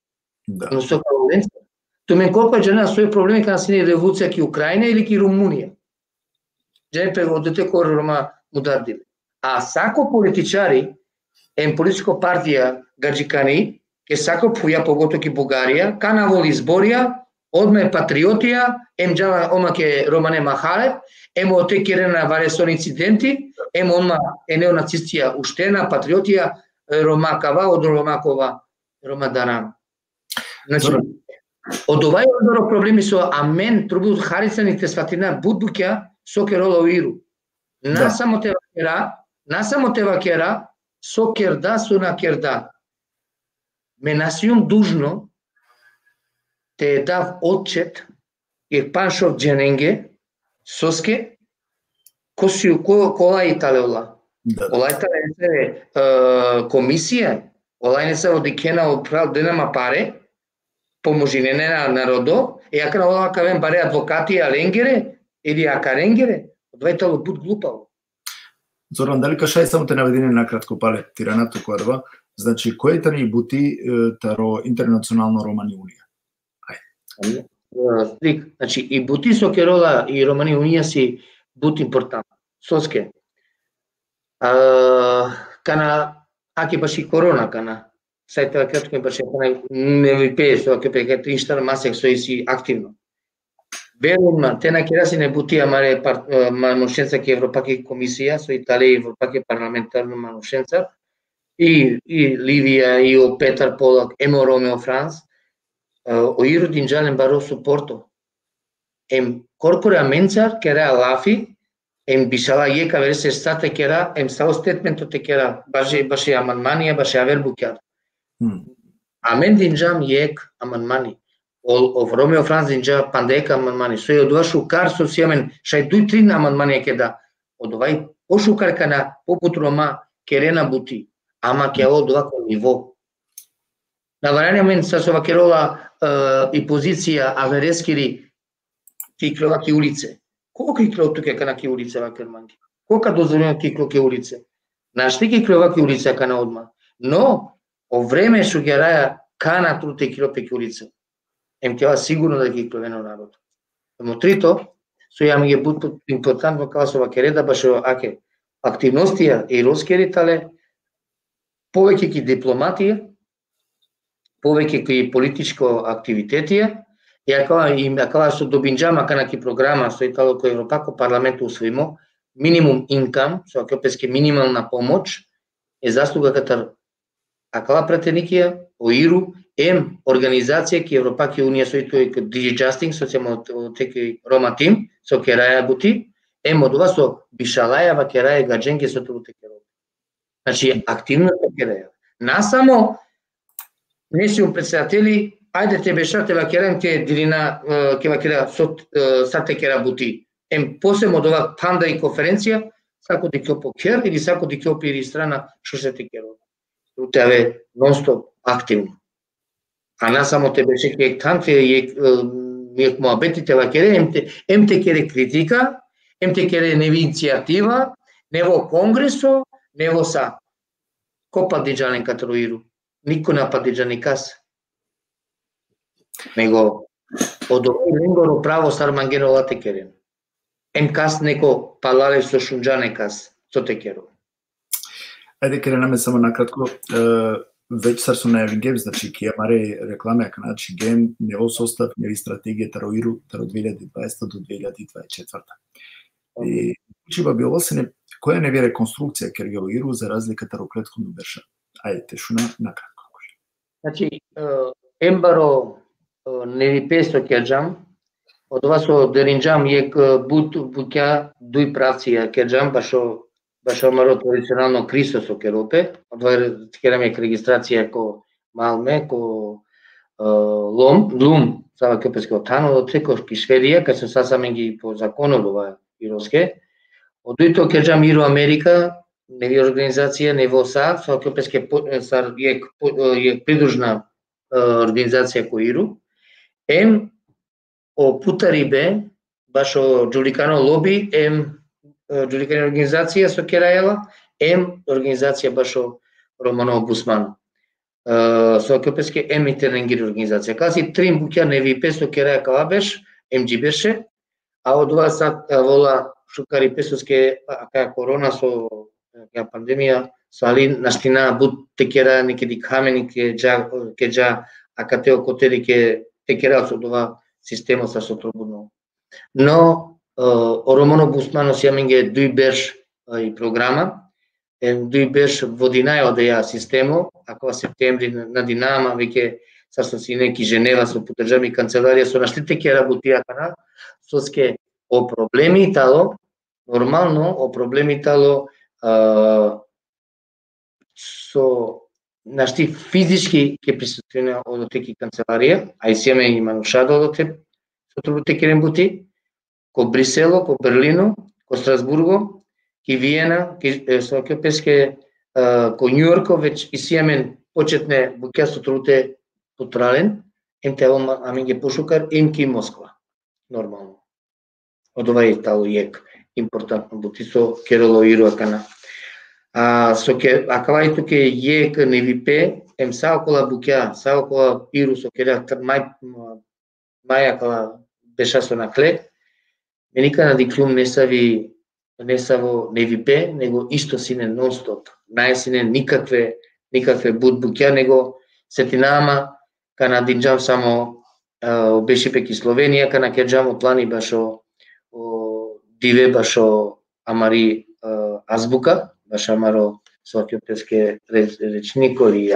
Но со Валенција. Ту мен колку е жена свој проблеми кана си револуција ки Украина или ки Румунија. Джај преводите кој Рома мудардиле. А сако политичари, ем политичко партија Гаджикани, ке сако пуја погото ки Бугарија, кана воли изборија, одме патриотија, ем джава ома ке Романе Махалев, ем оте керена варе со инциденти, ем ома е неонацистија уштена, патриотија, Ромакава, од Ромакова, Ромадаран. Значи, од овај одоро проблеми со амен, трубут харицаните сватина будбуќа со кероло иру. Насамо те вакера, со керда, со на керда. Ме насиум дужно, те дав отчет, јек паншов джененге, соске, кола италеола. Ола итале комисија, ола не се одикена управ денама паре, поможине на народо, и ака ола кавен баре адвокати аленгере, или ака ренгере, одвајтало буд глупаво. Зоран, дали кашај само те наведене накратко пале тиранато којарва, значи кој тани бути таро интернационално Романи Унија? Значи и бути со керола и Романи Унија си бут импортантно. Соске. Кана аки баши корона кана. Сајте кратко баши кана не ви пее со ке пекет инштар масек со иси активно. Верувам, те на кераси не бутија маре манушенца ке Европаки комисија со Италија и Европаки парламентарно манушенца и Ливија и о Петар Полак, емо Ромео Франс, о Ирудин Джален баро супорто. Ем корпора менцар кера лафи, ем бишала јека версе стате кера, ем сао стетменто те кера, баше аманманија, баше авербукјар. Амен динджам јек аманмани. Ов Ромео Франс динджа пандека аманмани. Сој од ова шукар со сјамен, шај дуј три аманмани кеда. Од овај пошукар кана попут Рома керена бути. Ама ке од овако ниво. На варање мен са со вакерола и позиција аверескири киклова ки улице. Колко киклов туке кана ки улице вакерманки? Колка дозволено кикло ки улице? Нашти киклова ки улице кана одма. Но, о време шо ги раја кана труте килопе ки улице. Ем тела сигурно да ги клевено народ. Емо трито, со ја ми ги бут импортантно кала со вакереда башо аке активностија и роскеритале, повеќе ки дипломатија, повеќе ки политичко активитетија, и акала со добинџама кана ки програма со Итало кој Европако парламенту усвоимо, минимум инкам, со акопеске минимална помоч, е заслуга катар акала претеникија, о ИРУ, ем организација ки Европаки Унија со итој ко Digijusting, со цемо теки Рома Тим, со кераја бути, ем од ова со бишалаја кераја гадженке со тоа кераја. Значи, активно кераја. Насамо, не си председатели, ајде те бешате вакерам ке дирина ке вакера со сате кера бути. Ем посебно од ова панда и конференција, сако да ќе покер или сако да ќе опири страна што се те керува. Утеве нонстоп активно. А насамо те беше ке танте јек моабетите вакере, ем те кере критика, ем те кере неви иницијатива, нево конгресо, нево са. Ко падиџанен катроиру? Нико не падиџани кас. Него Од овој право сар мангено латекерен. Кас неко палале со шунџане кас, со текеро. Ајде кренаме само накратко. Веќе сар со најави гем, значи ке маре рекламе, значи гем нево состав, неви стратегија тароиру таро 2020 до 2024. И чиба било се не која не ви реконструкција ке геоиру за разлика таро претходно беше. Ајде те шуна накратко. Значи ембаро неви песто кеџам, од ова со деринџам ек буќа дуј правци ја кеџам башо маро традиционално крисо со керопе, од ова керам ек регистрација ко Малме, ко Лум, сава кепеске од Тано, од секо ки Шведија, кај се сасамен ги по законот ова ироске. Од дуито кеџам Иру Америка, неви организација, нево са, со кепеске сар ек придружна организација ко Иру. О Путарибе, баш о Џуликано лоби, Џуликано организација со Керајела, организација баш о Романо Бусман. Со кепеске Интеренгир организација. Каси трим буќа неви песто Кераја Калабеш, беше, а од ова сад вола шукари песоске, каја корона со пандемија, со али наштина буд текера некеди камени кеџа, а катео котери ке текера со ова системот са сотрудно. Но Романо Бусмано сјаменге дуј берш и програма, дуј берш во Динај одеја системо, ако септември на Динама, веќе са со си неки Женева, со подржавни канцеларија, со наштите ке работија кана, соске о проблеми тало, нормално о проблеми тало, со нашти физички ке присуствена од теки канцеларија, а и сијаме и манушадо од те сотрудите керен бути, ко Брисело, ко Берлино, ко Страсбурго, ки Виена, ки со кепеске ко Њујорко, веќе и сијаме почетне буќа сотрудите потрален, тело аменге пошукар, ки Москва, нормално. Од ова е тало ек импортантно бути со Кероло Иру акана. Акавај туке ек невипе, саокола буќа, саокола Иру со Керја, маја кала беша со накле, меника на диклум не саво невипе, него исто сине нон-стоп. Најсине никакве буд буќа, него сетинама, кана динџам само беше пеки Словенија, кана кеџамо плани башо диве башо амари азбука, баша маро со кјопеске речникор и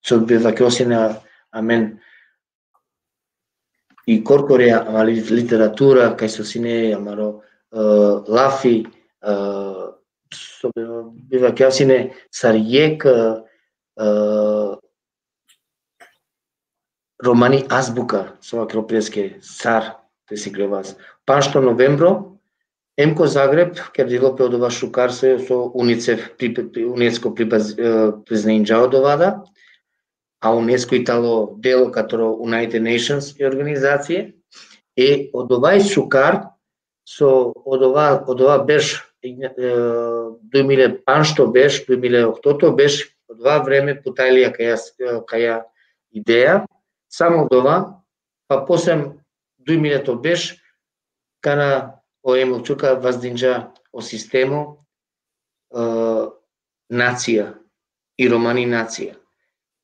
со бевакосина амен и коркореја амали литература кај со сине амаро лафи со бевакосине сариек романи азбука со акропреске сар те си гледас. Паншто новембро ко Загреб, ке делопе од ова шукарство со УНЕСКО признаинџа од овада, а УНЕСКО и тало дело каторо United Nations организација, од овај шукар, од ова беш 2000 паншто беш, 2008 беш, од ова време потајлија каја идеја, само од ова, па после 2000 беш, кана Емил Чука воздинџа о системо нација и романи нација.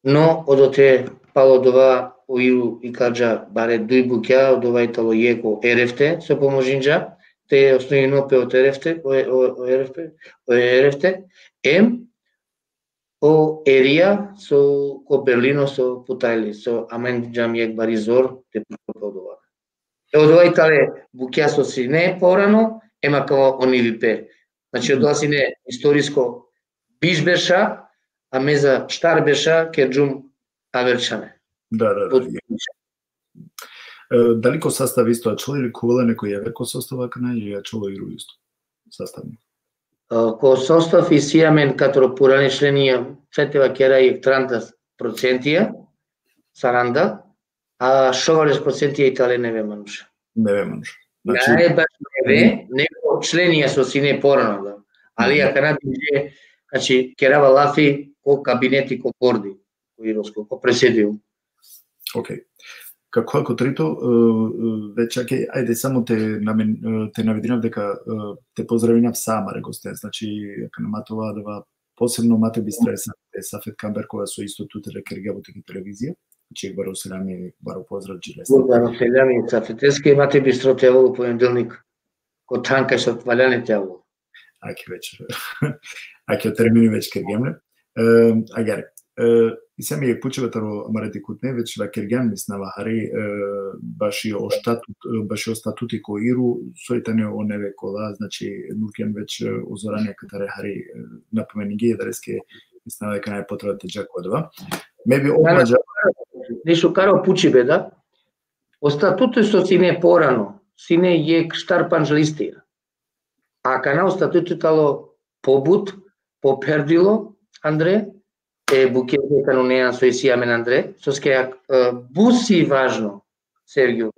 Но одоте пало од ова о Иру и каџа баре дуј буќа од ова итало јеко РФТ со поможинџа, те основни нопе од РФТ, о Ерија со ко Берлино со Путајли, со Амендџам јек баризор, те од ова. Од ова итале буќа со сине порано, као онивипе. Значи, од ова сине историско биш беша, а меза штар беша, кеџум аверчане. Да. Дали ко состав исто чло или ковале некој јаве ко состава кана или ја чло Иру исто составни? Ко состав и сијамен каторо порани членија цетева кера и 30%, саранда, а шовалеш процентија итале не ве мануша. Не ве мануша. Не баш не ве, него членија со сине порано, да. Али ја кана диже, значи керава лафи ко кабинети ко борди, ко ироско, ко преседиум. Ok. Како трето, веќе ајде само те навединав дека те поздравинав сама рекосте, значи канаматова дава посебно мате бистреса Сафет Камбер која со исто тутере кергјавото ки телевизија, че баро селами баро поздрав джилес. Баро селами Сафетеске мате бистро тевало понеделник. Ко танка што валяне тевало. Аки вечер. Аки термини веќе кергјамле. Агаре. И сами е почеватаро амарети кутне веќе ва кергјам миснава хари баши остатути ко иру соитане оневе кола, значи нуркен веќе озоране катаре хари напомени ги едареске миснава дека нај потребате джакодова. Меби обмаджа Нешто каро пучибе, да? Остатутот што сине порано, сине јек штарпан жлистија. А кана остатутот ало побут, попердило, Андре, букете канонеа со исиамен Андре, со ske буси важно, Сергио,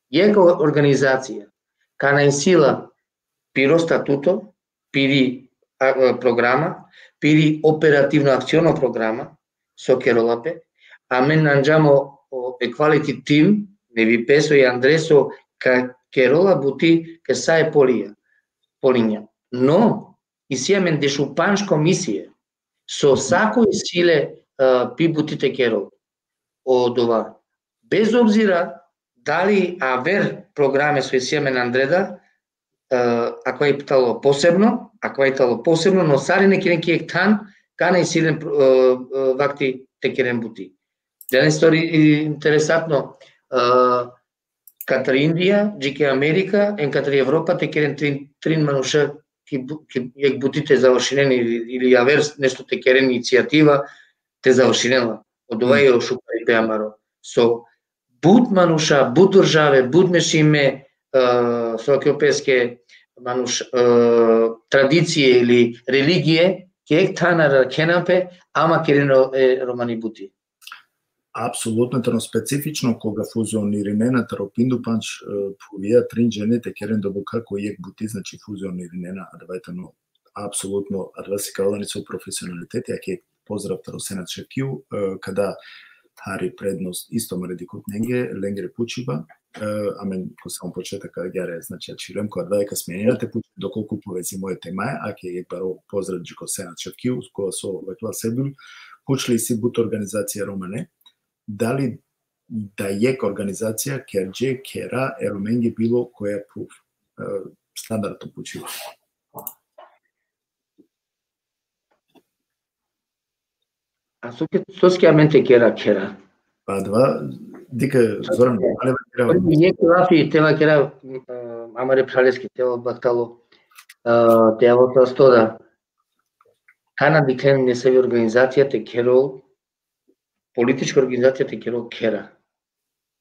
јека организација, кана инсила пиро статуто, пири програма, пири оперативно акционо програма, со Керолапе, а мен нанджамо equality team, не ви песо и Андре со Керола бути ке саe полиња. Но, исиамен дешупанш комисија, со сакој силе пибутите Керол од ова. Без обзира дали авер програме со исиамен Андреда, ако е питало посебно, но сарине керен ки тан, кана и силен вакти те керен бути. Ден стори интересантно, катар Индија, джике Америка, ен катар Европа те керен трин мануша ки бутите завршинени или авер нешто те керен иницијатива те завршинела. Од ова е шукари пеамаро. Со буд мануша, буд државе, буд мешиме со кјопеске мануш традиција или религије, ке танара кенапе, ама керено е романи бути. Апсолутно специфично кога фузиониринена таропиндупанч повија трин жените керен добука кој ек бути, значи фузиониринена, адвајтано апсолутно адвасикалани со професионалитет, ја ке поздрав таросенат шекиу, када хари предност исто маредикот ненге, ленгере пучиба, амен ко само почетака јаре, значи ачирем која двајка сменината пучи, доколку повези моја тема е, аке ек баро поздрав джико сенат шекиу, која со векла седул, пучли си бут организација Романе, дали да ек организација керџе, кера, ероменги било која пув стандардно пучива. А со скиаменте кера. Па два, дика Зоран, але кера. Ек лафи тела кера, амаре пралески тела бактало, телото стода. Кана диклен не се организација те керол, политичка организација те керол кера.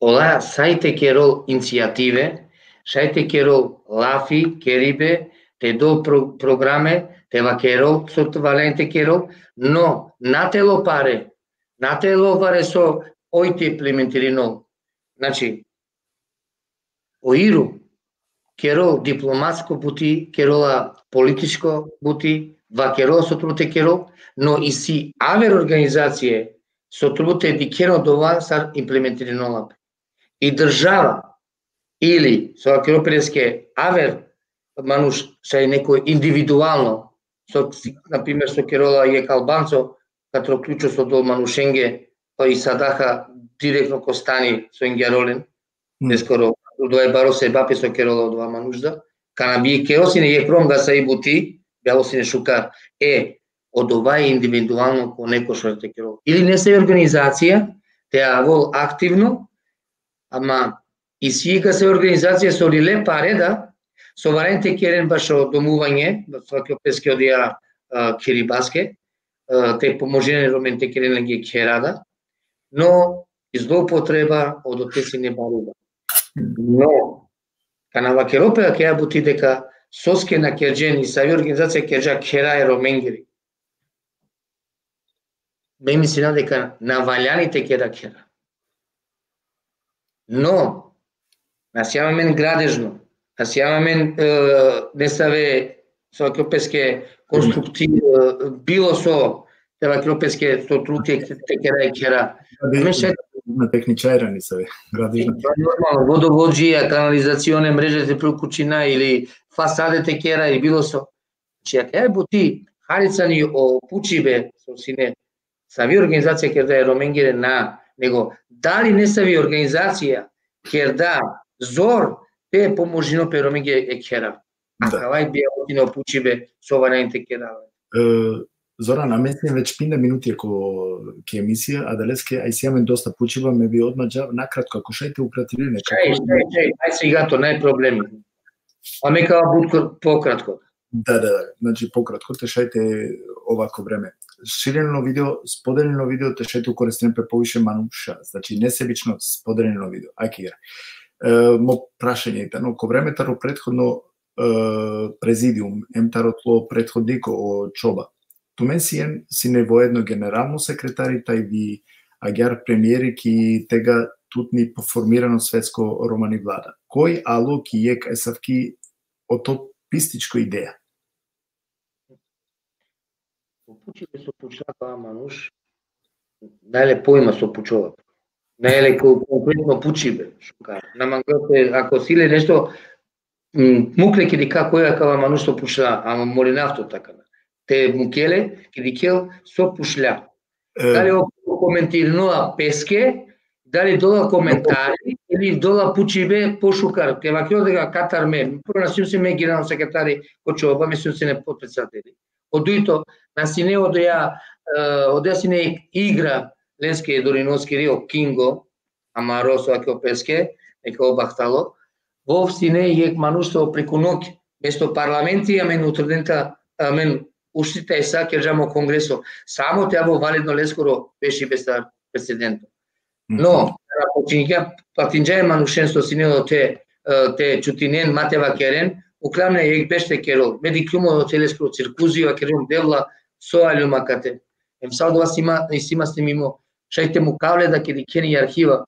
Ола сајте керол иницијативе, шајте керол лафи, керибе, те до програме, те ва керол, со валенте керол, но на тело паре со ојте имплементиринол. Значи, оиру, керол дипломатско бути, керола политичко бути, ва керол со трубите керол, но и си авер организација со трубите ди керол дова сар имплементиринол. И држава, или со керопредске авер, мануш шај некој индивидуално, со, например, со керола и Албанцо, катро клучо со дол манушенге, па и садаха директно ко стани со Ингјаролен, нескоро, дој баро се бапи со керола од ова манушда, кана би керосине е кромга са и бути, бялосине шукар, од ова е индивидуално ко некој што те керол. Или не се организација, те авол активно, ама и сига се организација со риле пареда, со валенте керен баш од домување, со кјопеске одија керибаске, те поможене роменте керен ги керада, но злоупотреба од отеси не барува. Но, кана вакеропеа ќе бути дека соске на керџен и сави организација керџа кера е роменгери. Ме мислина дека на валјаните кера. Но, нас јаваме градежно, нас јаваме не саве со кјопеске конструктив, било со тева кјопеске со труке те кера и кера. на техничајра ни се градиш на. Нормално, водоводжија, канализационе, мрежите прокучина или фасадите кера и било со. Че ако е бути харицани о пучибе со сине, сави организација ке да е Роменгере на него, дали не сави организација ке да зор те поможино пе Роменгере е кера. А кавај бија отино пучибе со варените кера. Зоран, а месен веќе 5 минути ако ке емисија, а далеске ај си јамен доста пучива, ме би одмаđа накратко, ако шајте укратили некако. Чај, ај сега то, нај проблеми. А мека буд пократко. Да, значи пократко те шајте овако време. Ширено видео, споделено видео те шајте укористен пе повише мануша, значи несебично споделено видео. Ајке ја. Мо прашање, но ко времето претходно президиум, емтаротло претходнико о Чоба, тумен си не воедно генерално секретари, тај ви агјар премиери ки тега тутни формирано светско романи влада. Кој ало ки јек есавки отопистичко идеја? Пучите со пучава мануш, најле поима со пучова. Најле конкретно пучибе, шукар. На мангате, ако силе нешто, мукле ки ди како е кава мануш со пуча, ама моринавто така. Те мукеле ки ди кел со пушля. Дали коментирнуа песке, дали дола коментари, или дола пучибе по шукар. Ке вакио дека Катар ме, прво насим се ме генерал секретари Кочоба, мислим се не подпредседатели. Одуито, на сине одеа сине игра Ленски Дориновски Рио Кинго, ама Росо ако песке, нека обахтало. Вов сине јек манушто преку ноќ, место парламенти, амен утрдента, амен ушите е са ке конгресо. Само теаво валидно лескоро беше без прецедент. Но, патинџај манушенство сине те чутинен матева керен, уклямне јек беште керол. Меди клюмо до телескро циркузио, кером девла со алюмакате. Ем салдова сима сте мимо, шајте му кавле да ке ди кени архива,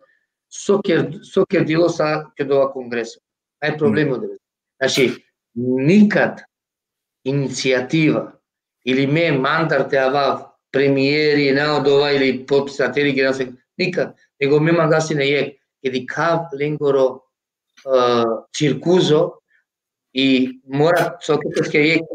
со кер дило са кедова конгресо. Ај проблеми од деве. Значи, никад иницијатива или ме мандар те авав премиери наодова или подписатели ги насе, никад. Него ме магасине јек, ке ди кав ленгоро циркузо и мора сокетеске јек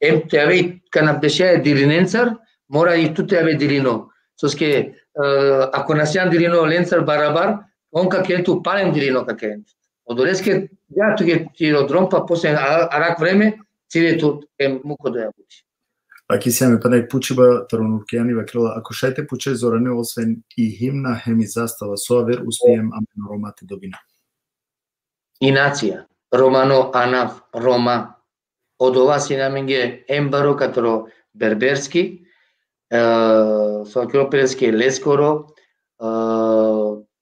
ем те аве канабдеше дириненцар, мора и туте аве дирино. Соске ако насјан дирино ленцар барабар, он каке ту палем дирино каке. Одолеске ја туке тиродромпа после арак време, цилето е муко да ја бути. Аки се ме панај пучиба Таронуркијани вакрила, ако шајте пуче Зоране, освен и химна, хеми застава соавер, успием амено ромате добина. И нација, романо анав, рома, од ова си наменге ембаро катро берберски, соакропелски лескоро,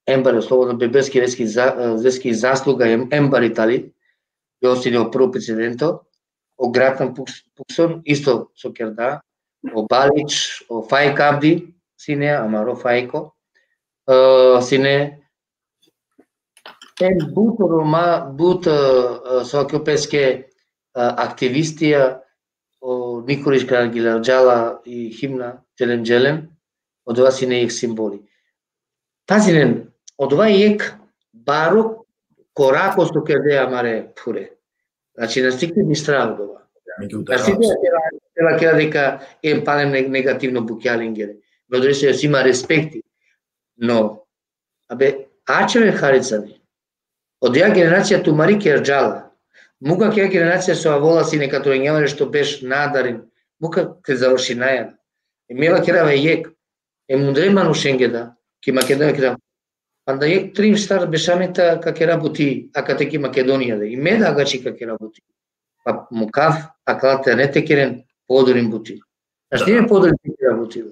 ембаро слободно берберски лески заслуга ембар Итали, јосине прво прецеденто, о Гратан Пуксон, исто со керда, о Балич, о Фајк Абди, сине, Амаро Фајко, сине, буто рома, буто соакропелске активистија, о Николиш Гиларџала и химна Телемџелем, од ова сине их символи. Тазинен, од ова јек барок корако со керде амаре пуре. Значи, настигне ми страх од ова. Значи, тела кера дека е палем негативно букјалингере. Ме одреше да си има респекти. Но, ачеве харицани, од ја генерација Тумари Керџала, мука ке генерација со авола си некато рењаваре што беш надарен, мука ке заврши најана. Мева кераве јек, мундре манушенгеда, ки Македонија керава, анда јек трим стар бешамета ка работи акатеки Македонија, и меда гачи ка работи. Па мукав, акалате не текерен, подорим бути. Значи, не подорим те работи.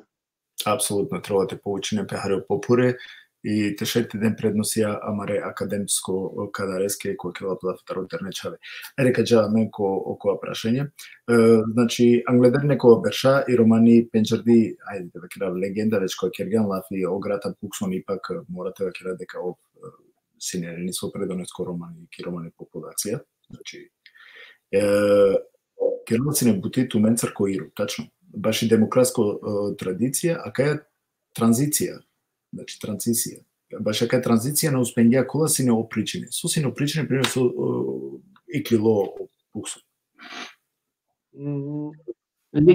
Апсолутно, треба те поучине пехаре попуре, и те шајте ден предносија амаре академско кадареске кој ќе лапла второ интернечаве. Река джа менко окоа прашање. Значи, англедер некоја берша и романи пенџарди, ајде да кера легенда веќе кој Керган Лафи, о Гратан Пуксон, ипак морате да кера дека ов синерени со предонеско романи ки романи популација. Значи, кермаци бути туменцар кој иру, тачно. Баш и демократско традиција, а кај транзиција. Значи, транзиција. баш дека транзиција на успендија кола си не опричини. Со си не опричини, пример со еклило пуксу.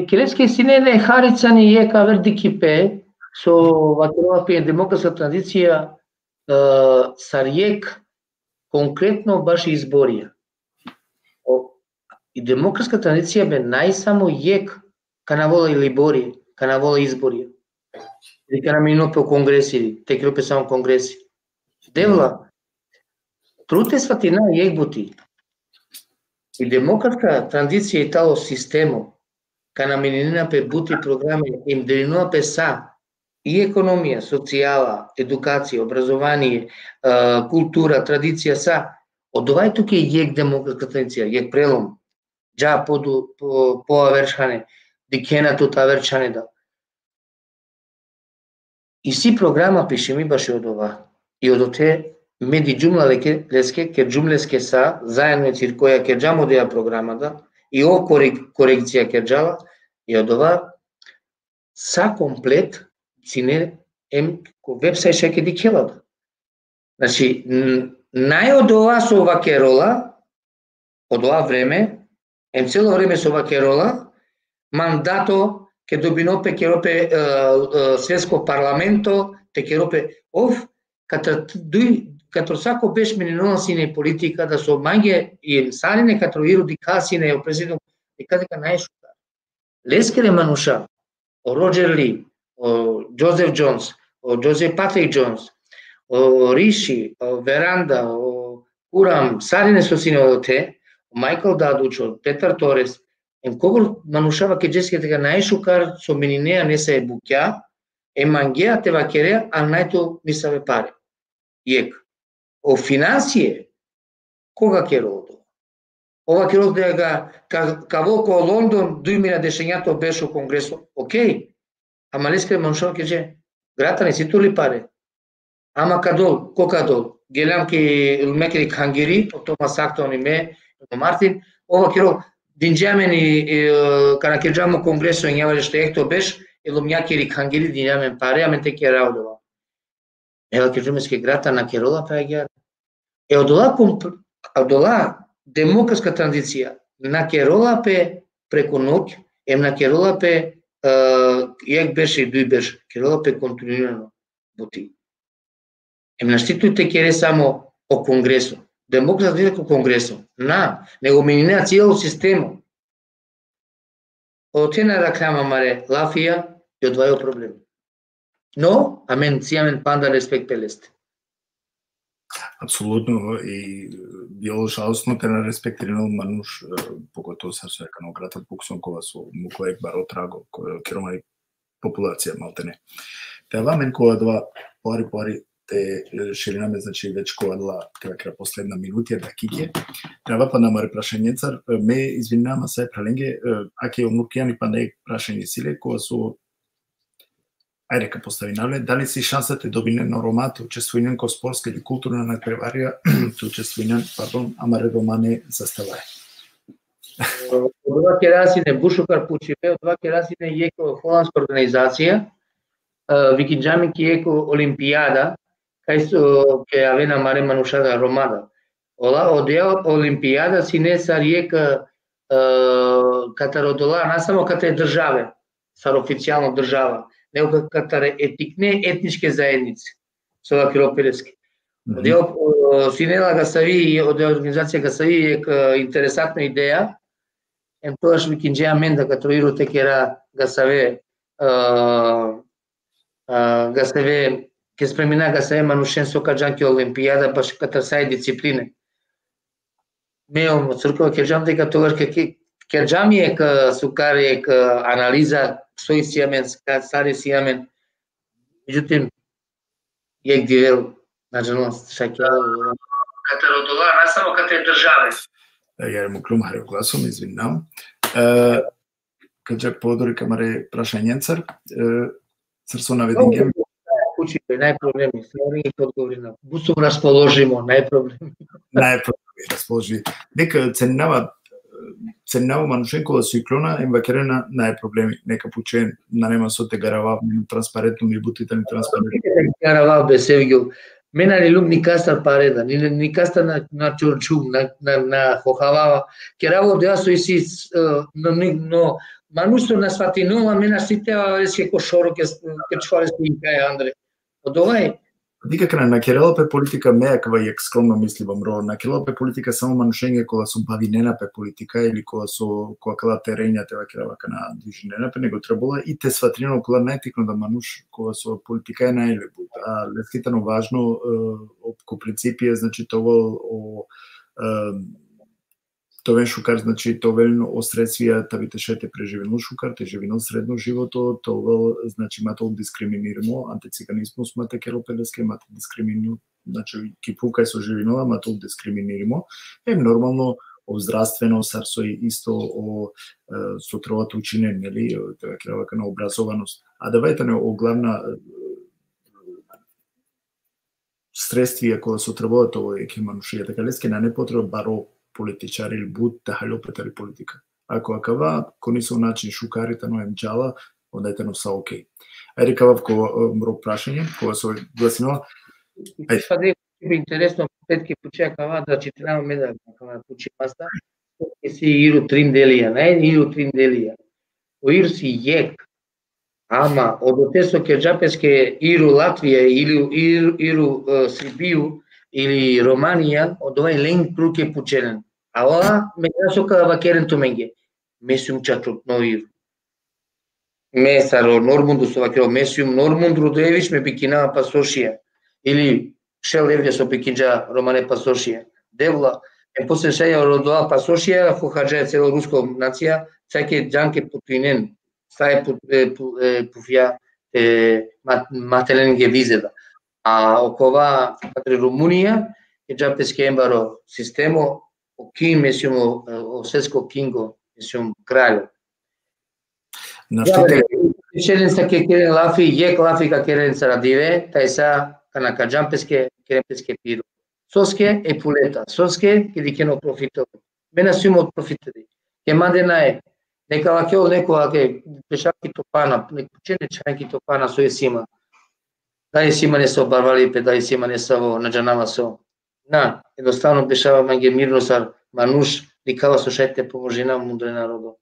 Келески сине не харицани е кавер дикипе со вакова пе демократска традиција сариек конкретно баш изборија. И демократска традиција бе најсамо ек канавола или бори, канавола изборија. Или канамино по конгреси, теке опе само конгреси. Девла, протествати на ек бути. И демократска традиција и тало системо, канаминина пе бути програми, им делинува пе са, и економија, социјала, едукација, образование, култура, традиција са, од овај тука е ек демократска традиција, ек прелом. Джа по аверчане, дикенато таверчане да. И си програма пише ми баш од ова. И од оте меди джумла леске, ке джумлеске са, заедно циркоја ке джамо деја програмата, и о корекција ке джала, и од ова са комплет сине ем ко вебсајт шеке дикелада. Значи, нај од ова со ова керола, од ова време, ем цело време со ова керола, мандато ке добинопе керопе светско парламенто, те керопе катро сако беше мининала сине политика да со мање и сарине катро ирудика сине о президент и дека најшука. Лескеле мануша, о Роджер Ли, о Джозеф Джонс, о Джозеф Патрик Джонс, о Риши, о Веранда, о Курам, сарине со сине од те, о Мајкл Дадучо, Петар Торес, кога манушава ке джеске дека најшукар со мининеа не се е букја, мангеа те вакереа, а најто мисаве паре. Ек. О финансие, кога ке родо? Ова ке родо дека каво ко Лондон, 2000 дешењато беше у Конгресо. Океј, ама лескре манушава ке дже, грата не си тули паре. Ама кадол, кокадол, гелам ке мекери хангири, о Томас Актон и ме, Мартин, ова ке родо, динџамен и кана ке джамо конгресо и нјавале што екто беш, елом јакери хангири динџамен паре, амен те ке раудова. Ева ке джумеске грата на керола па ја. Одола демократска традиција на керола пе преку ноќ, на керола пе јак беше и дуј беше, керола пе континуирано бути. На штитуите кере само о конгресо. Демократ иде ко конгресо. Него мининеа цело системо. Од тена ракама маре лафија и одвајо проблем. Но, амен цијамен панда респект пелесте. Апсолутно, и било жалостно те на респектирано мануш, поготово са со еканограта Пуксон, кога со муклек баро траго, која керома и популација малтене. Те вамен кога два пари те ширинаме, значи веќе кога дала кај последна минутија да киќе. Треба па намаре прашањецар, ме извинувам се праленге, аке онукјани па не прашање силе кога со ајде ка постави навле, дали си шансата добине на ромат, учествување ко спортска или културна надпреварија, учествување, амаре романе заставај. Од ова ке расине Бушукар Пучипе, од ова ке расине јеко холандска организација, Викинџами ке јеко Олимпијада, кај со ке авена маре манушада ромада. Од Олимпијада си не сар јека катародола, не само ката е државе, сар официјално држава, него ката етикне етничке заедници, со вакиропелески. Од Синела Гасави, од организација Гасави е интересатна идеја, тогаш Викинџеја менда като иро текера Гасаве, Гасаве, ке спремина Гасаве манушен со каджанки Олимпијада, баш ката сај дисциплине. Меом црква кеджам дека тогаш кеджам е сукар е анализа сој сијамен, сари сијамен. Меѓутим, јек дивел, најжалост, шакела. Ката родола, не само ката е државе. Ја му клумаре гласом, извинам. Каджак подори камаре прашањенцар, црсо навединге. Учите, најпроблеми, слави ги подговори на бусом расположимо, најпроблеми. Најпроблеми расположи. Дека ценинава ценнава манушенко со иклона им вакерена на проблеми нека пучен на нема со те гарава транспарентно ми бутите ни транспарентно гарава бесевгил мена ни лум ни кастар пареда ни кастар на чурчум на хохавава кераво деа со иси но манусто на сватинова мена ситева веске кошоро ке чвале спинка Андре одовај никака на Керелопе политика меаква и скромно мисливам ро на Керелопе политика само манушење кога со бавинена пе политика или кога кала терења те вакеравака на движинена пе него требала и те сватрино кога најтикно да мануш кога со политика е најлебут а лескитано важно ко принципи е значи тоа Товен Шукар, значи, товен осредствија табите шете преживено Шукар, те живено средно живото, това, значи, матол дискриминирано, антициганизмус, мате керопелеске, мате дискриминирано, значи, кипука со живинола, матол дискриминирано, нормално, здравствено, сарсо и исто, со тровато учине, нели, тоа керавака на образованост. А давајте не главна средствија кога со требото овој ке манушија, така леске на непотреба баро политичари или буд да халопетали политика. Ако акава, кони со начин шукарите но емджала, онда е са окей. Ајде кава ко мро прашање, кога со гласинова. Ајде. Интересно, петки пучеа кава да читнаваме да кава пучи паста, ке си иру тринделија, нај иру тринделија. О ир си јек, ама од отесо ке джапеске иру Латвија, иру Србију, или Романија, од овај лен круке пученен. А ова ме насока вакерен туменге. Месиум чаклук ноир. Месаро нормунду со вакеро месиум нормунд Рудоевич ме бикинава пасошија. Или шел евле со пикинджа Романе пасошија. Девла, после шеја родова пасошија, хохаджа цело руско нација, цаке джанке путинен. Стај пуфја мателен ге визеда. А окова катри Румунија е джапеске ембаро системо о кин месиумо о сеско кинго месиум кралјо. На што те Шелен са ке керен лафи, јек лафи ка керен са радиве, тај са кана ка джампеске керенпеске пиро. Соске е пулета, соске ке дикено профитово. Мена сум од профитери. Ке мандена е нека вакео некоја ке пешаки топана, некучене чајки топана со есима. Дали сима не се обарвали, дали сима не се во наджанава со. На, едноставно бешава манге мирно сар мануш, ликава со шајте поможина мудре народо.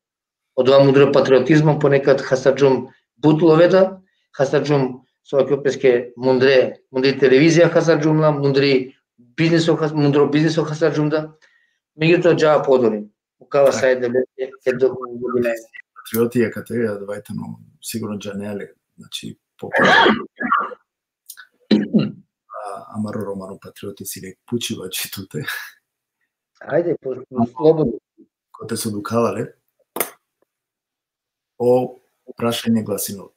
Од ова мудро патриотизмом понекад хасаджум бутловеда, хасаджум со акјопеске мундре телевизија хасаджумла, мудро бизнесо хасаджумда. Меѓутоа джава подори. Укава сајде да до година. Патриотија категорија давајтено сигурно джанеле, значи Амаро Романо патриоти си лек пучива читуте. Ајде, слободно. Коте се дукавале, о прашање гласино.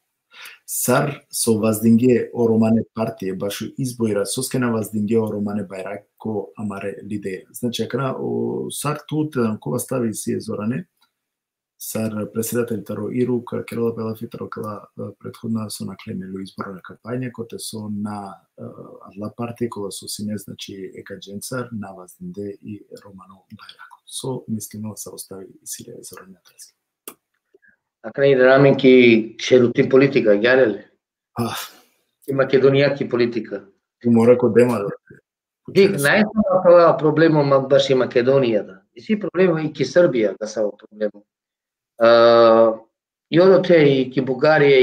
Сар со Ваздинге о Романе партија башу избоира соскена Ваздинге о Романе Бајрако Амаре лидеја. Значи, акана о сар тут кога стави си Зоране, сар председателите ро Иру, Керела Белафитаро кала предходна со наклемелу изборна кампања, коте со на адла партија, кога со сине, значи Ека Дженцар, на Ваздинде и Романо Бајрако. Со мислимо се остави Силија Зоране Атрески. А крај раменки шерути политика, јареле? И македонијаки политика. Ту мора ко дема да... Најсна проблемом баш и Македонијата. И си проблемом и ки Србија да са проблемом. И одоте и ки Бугарија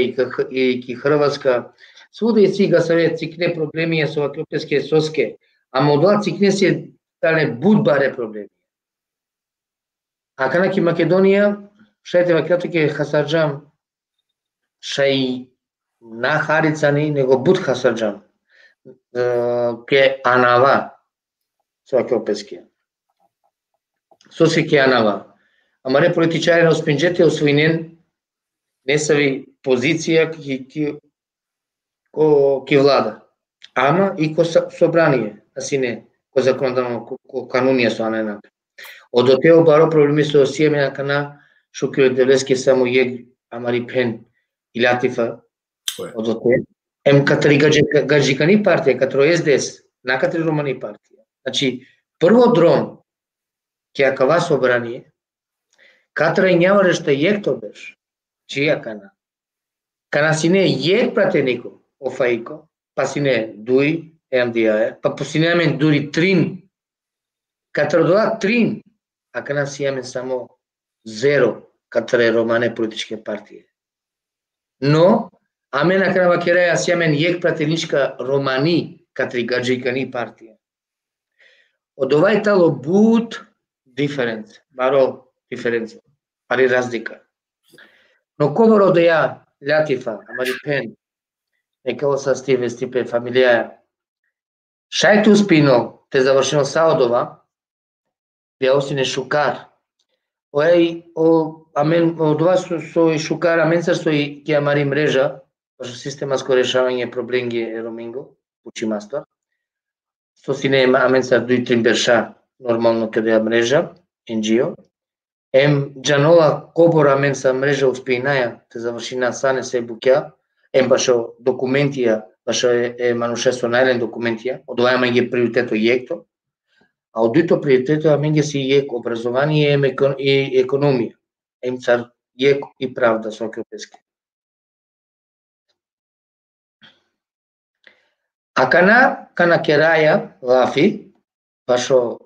и ки Хрватска, свуда и сега савет цикне проблеми со акропеске соске, а модуа цикне се дале будбаре проблеми. А кана ки Македонија, шајте вакјато ке хасаджам, шај на харицани, него буд хасаджам, ке анава, со акропеске. Соске ке анава. Амаре политичари на оспинџете освојнен, не са ви позиција ки влада. Ама и ко собрание, аси не, ко законодавно, ко канунија со анена. Од отео баро проблеми со сиемена кана шукио девлески само јег амари пен и латифа. Од отео. Ем катари гаджикани партија, катаро СДС, на катари романи партија. Значи, прво дрон ке акава собрание, Катра няма решта екто беш. Чија кана? Кана сине ек пратенико, офаико, па сине дуи, МДА, па посинемен дури трин. Катра доа трин, а кана си јамен само зеро, катра романе политичке партии. Но, амена кана вакереја си јамен ек пратеничка романи, катри гаджикани партија. Од овај тало бут диференц, баро диференца, пари разлика. Но коборо да ја лјатифа, амарипен, некао са стипе фамилија, шајту спино, те завршено саодова, беа осине шукар. Амен, од ова со шукар, аменцар со и ќе амари мрежа, со систематско решавање проблеми роминго, учи мастер. Со сине аменцар дуи трин берша, нормално каде ја мрежа, NGO. Джанола кобор аменца мрежа успеинаја, те завршина сане се букја, башо документија, башо мануше со најлен документија, од ова ама ги приоритето јекто, а од дуито приоритето ама ги си јек образование и економија, цар јек и правда со кјопески. А кана кераја лафи, башо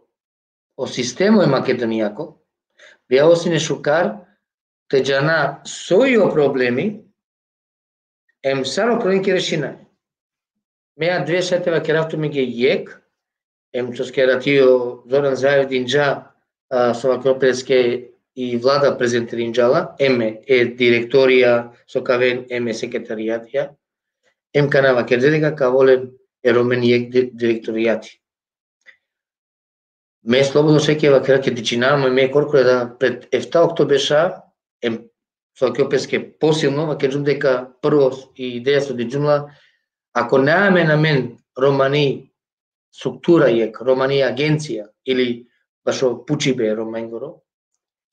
о системо македонијако, беа осине шукар, те джана сојо проблеми, саро проблеми ке решина. Меа две сетева ке рафту ми ге јек, со скератио Зоран Заев динджа, со вакропеске и влада презентеринджала, директорија со кавен секретаријатија, кана вакердедека каволен ромен јек директоријати. Ме слободно шеке вакера ке дичинамо и ме коркоре да пред ефталкто беша, со кјопеске посилно, вакерджум дека прво и идеја со диджумла, ако неаме на мен романи структура јек, романи агенција, или башо пучибе роменгоро,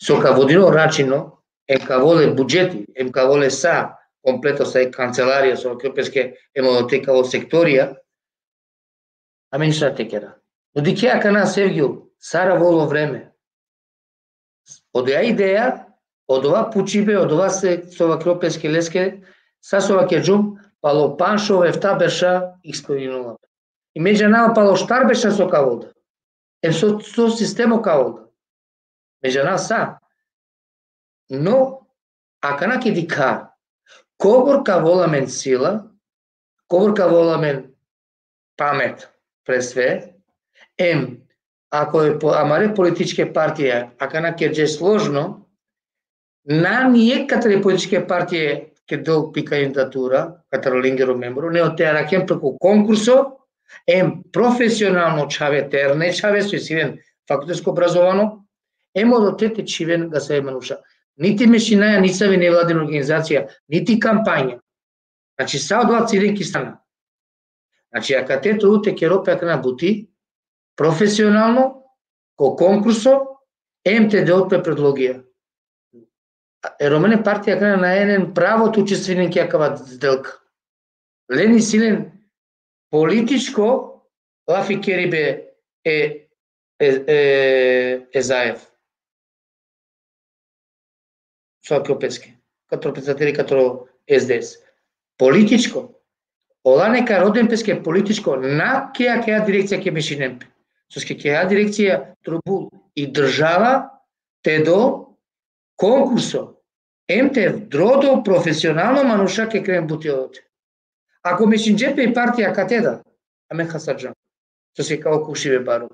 со каводино рачино, каволе буџети, каволе са, комплето са канцеларија, со кјопеске модотека во секторија, аме ништо текера. Но дикеја кана Севгио, сара воло време. Од ја идеја, од ова пучибе, од ова се со вакропеске леске, са со вакерджум, пало паншо ефта берша исполнила. И меѓа нама пало штар беша со каволда. Со системо каволда. Меѓа нама са. Но, а кана ке дика, кобор каволамен сила, кобор каволамен памет, пред све, ако е амаре политичке партија, а кана ке дже сложно, на ние катаре политичке партија ке дол пи кандидатура, катаро лингеро мембро, не од теа ракен преку конкурсо, професионално чаве терне, чаве со сивен факултетско образовано, од тете чивен га се мануша. Нити мешинаја, нити сави невладина организација, нити кампања. Значи, са од ова циренки стана. Значи, ака тето уте ке ропе ака на бути, професионално, ко конкурсо, те отпе предлогија. Ромене партија ака на еден правото учествинен ке акава сделка. Лени силен политичко, лафи керибе Заев. Со Кјопески, като председатели, като СДС. Политичко, ола нека роден песке политичко, на кеја дирекција ке мешинемпе. Со кеја дирекција трубул и држава те до конкурсо. Те дродо професионално мануша ке крен бутиодоте. Ако мешинджепе и партија катеда, аме хасаджан, со се као кушиве баро.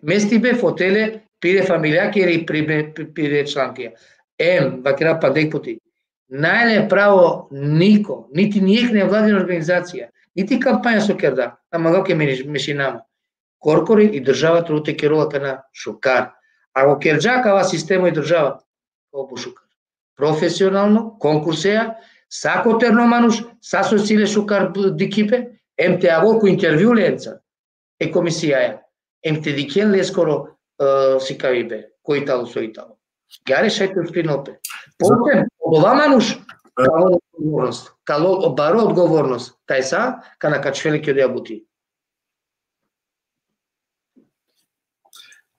Местибе фотеле, пире фамилија, кери пире чланкија. Вакера падек пути. Најле право нико, нити нијек невладина организација, нити кампања со керда, ама гаке мешинама. Коркори и држава трудите керула кана шукар. Ако керджакава система и држава, као шукар. Професионално, конкурсеја, сако терномануш, са со силе шукар дикипе, те аволку интервју ленца, комисијаја, те дикен лескоро си кавибе, кој тало со итало. Гаре шајте спинопе. Потем, од ова мануш, кало одговорност, кало баро одговорност, тај са, кана качвели ке да ја бути.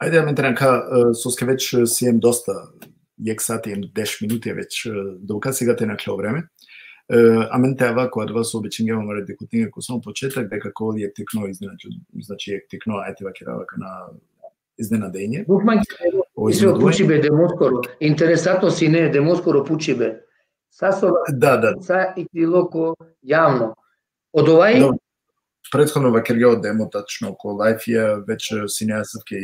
Ајде ја ментерам соске веќе си ем доста, јек сати ем 10 минути веќе долга, сега те наклео време. А мен те вако од вас обичам гемам ради кутинга ко само почеток, дека кој јек текно значи јек текно, ајде ваке вака на изненадење. Исо пучибе демоскоро. Интересантно си не демоскоро пучибе. Сасова са и крилоко јавно. Од овај предходно вакергео демо тачно ко лајфија веќе синеасавке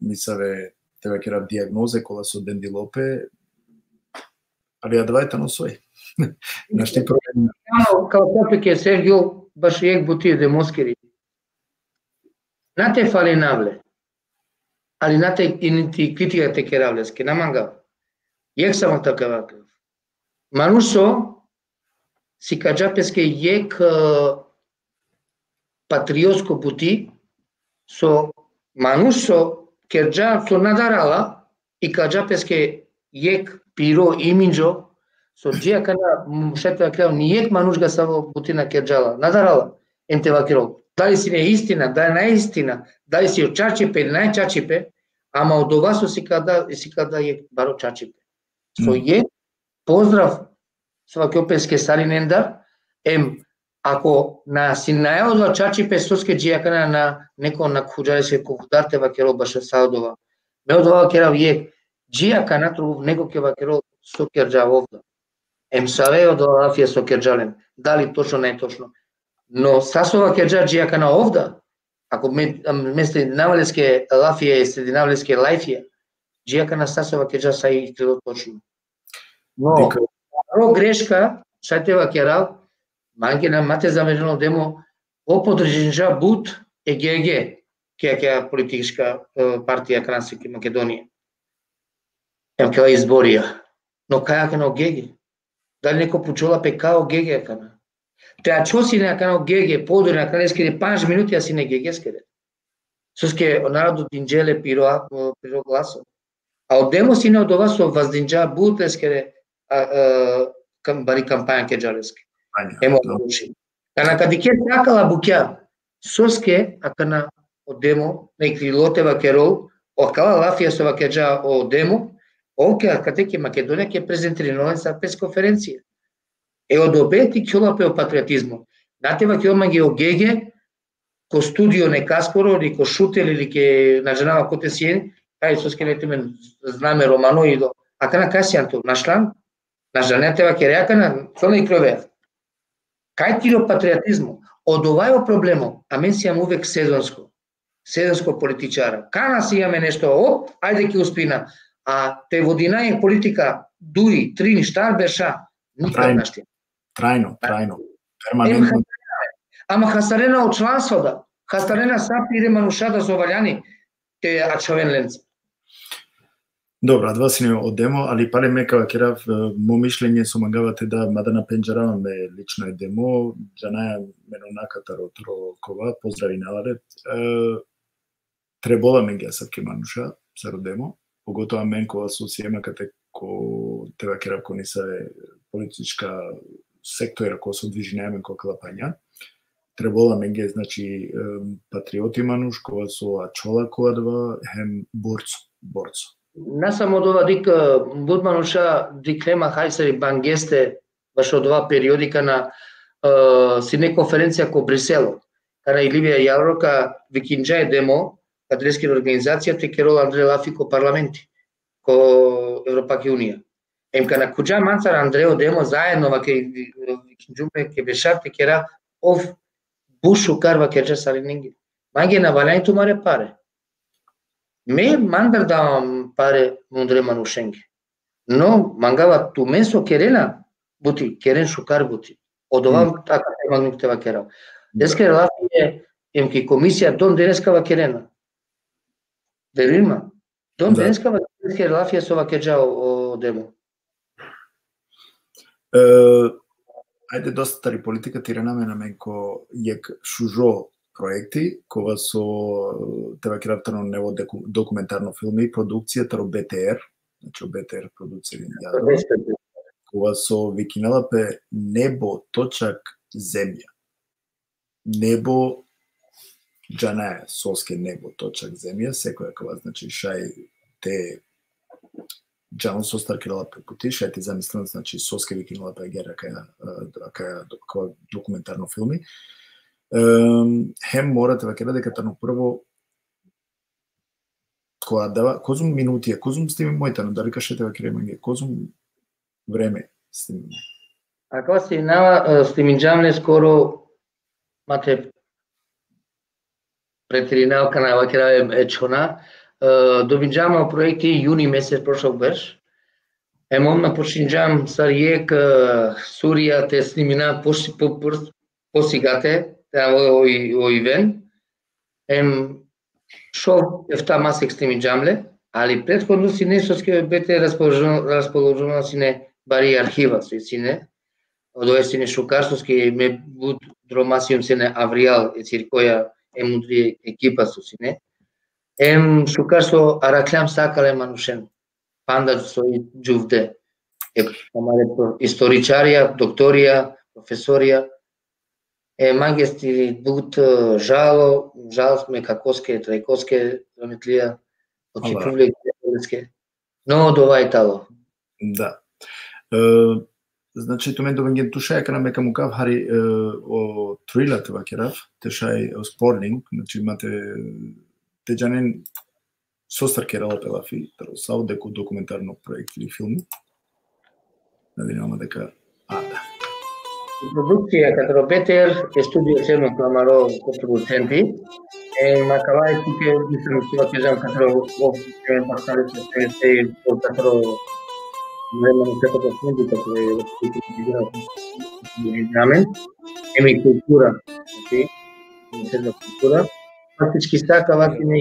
мисаве те вакера диагнозе кола со дендилопе. Али ја двајта носој. Нашти проблеми. Као попеке Сергио баш јек бутие демоскери. Нате фали навле. Али нате и критика те керавлеске наманга. Јек само така вака. Манусо си каджапеске јек патриотско бути со манусо керджа со надарала и каджапеске јек пиро иминџо со джијакана шетва крев нијек манушга само бутина керджала надарала енте вакиро. Дали си не истина, да е наистина, дали си од Чачипе или нај Чачипе, ама од ова со си када јек баро Чачипе. Со јек поздрав свакопеске саринендар, ако на синајодва Чачипе соске джијакана на неко на куджареске ковударте вакеро баше саодова. Ме одова керав јек джијакана тру него ке вакеро со керджа овда. Саве од лафија со керджален. Дали точно не е точно. Но сасова керджа джијакана овда, ако место навалеске лафија и срединавалеске лајфија, джијакана сасова керджа са и крило точно. Но ро грешка шатева керав манге на мате замерено демо оподржинжа бут ЕГГ, кеја политичка партија Крансики Македонија. Кеја изборија. Но каја кана ОГГ? Дали неко пучола пе као ГГ кана? Теа чоси на кана ОГГ подори на канескеде 5 минути а си не ГГ скеде. Соске народот динџеле пиро гласо. А од демо си не од ова со воздинџа бут ескеде бари кампања ке джалеске. Емо одучи. Кана кади ке такала букја, соске, а кана од демо, некви лотева керол, окала лафија со вакеджа о демо, оке каде ке Македонија ке презентира новен са пресконференција. Од обети ќола пе патриотизмо. Натева ке омање о ГГ, ко студио не Каспоро, или ко Шутел, или ке наженава Котесиен, кај соске летиме знаме романоидо. А кана касијанто, нашлан, нажанетева ке реакана, цона и кровеа. Кај тиро патриотизмо? Од овај проблемо, а мен си јам увек сезонско политичара. Кана си јаме нешто, ајде ке успина. А те водина е политика, дуи, трин, штар берша, никад нашти. Трајно, перманентно. Ама хасарена од чланството, хасарена са пире манушата со валјани, те ачовен ленца. Добра, два си не одемо, али паре мека керав мо мишлење со мангавате да мадана пенџараваме лично е демо, джанаја менонаката ротро поздрави навале. Требола мен ги асавке мануша, са родемо, поготоа мен кога со сиемакате ко тева керав ко не се политичка сектора која се движи најмен ко клапања. Требола мен ги, значи, патриоти мануш, кога со ачола која два, хем борцо. Не само од ова дика будмануша диклема хајсари бангесте баш од ова периодика на сине конференција ко Брисело. Кара и Ливија Јаврока викинџа е демо, кадрескер организација те керол Андре Лафи ко парламенти, ко Европака Унија. Кана куџа мансар Андрео демо заедно ваке викинџуме ке бешарте кера ов бушу карва кеџа сарининги. Маге на валјањето маре паре. Ме мандар давам паре мундре манушенги. Но мангава ту месо керена бути, керен шукар бути. Од ова така магнуктева керав. Деска Лафи е ки комисија дон денеска ва керена. Верима. Дон денеска ва Лафи со ва кеџа о демо. Ајде доста тари политика тиренаме на мен ко јек шужо проекти, кога со тева керавтано нево документарно филми, продукцијата ро БТР, значи БТР продуцери кога со викинала пе небо точак земја. Небо Джана соске небо точак земја, секојакова, значи шај те Джано состар кирала препути, шај те замислен, значи соске викинала пегера каја документарно филми. Хем морате вакера дека тано прво која дава козум минутија, козум стими мојтано, дали кашете вакера имање, козум време стими. Ако стиминава, стиминджамне скоро мате претринавка на вакера ечона, добинджама проекти јуни месец прошол беш. Емомна починджам сариек Сурија те снимина посигате, ој вен. Шо ефта масек стиминджамле, али претходно си не соске бете расположено си не бари архива си не. Одој си не шукарсовски ме буд дромасиум се не Авриал и циркоја емудри екипа си не. Шукарсо араклям сакале манушен. Панда со џувде. Историчарија, докторија, професорија. Магистри буд жало сме какоске, трајкоске, раметлија, очипувле и но довај тало. Да. Значи, томен довенген тушај кана мека му кав хари о трилат вакерав, тешај о спорнинг, значи имате теџанен состар керала пелафи, сао деку документарно проект или филм. Надинама дека да. Продукција кај Петер е студио Церно Кламаро кој продуценти. Макавај туке мислам што ќе жам кај пасалите се кај времено сето по фонди како е знамен. Еми култура, значи седна култура. Фактички сака вакине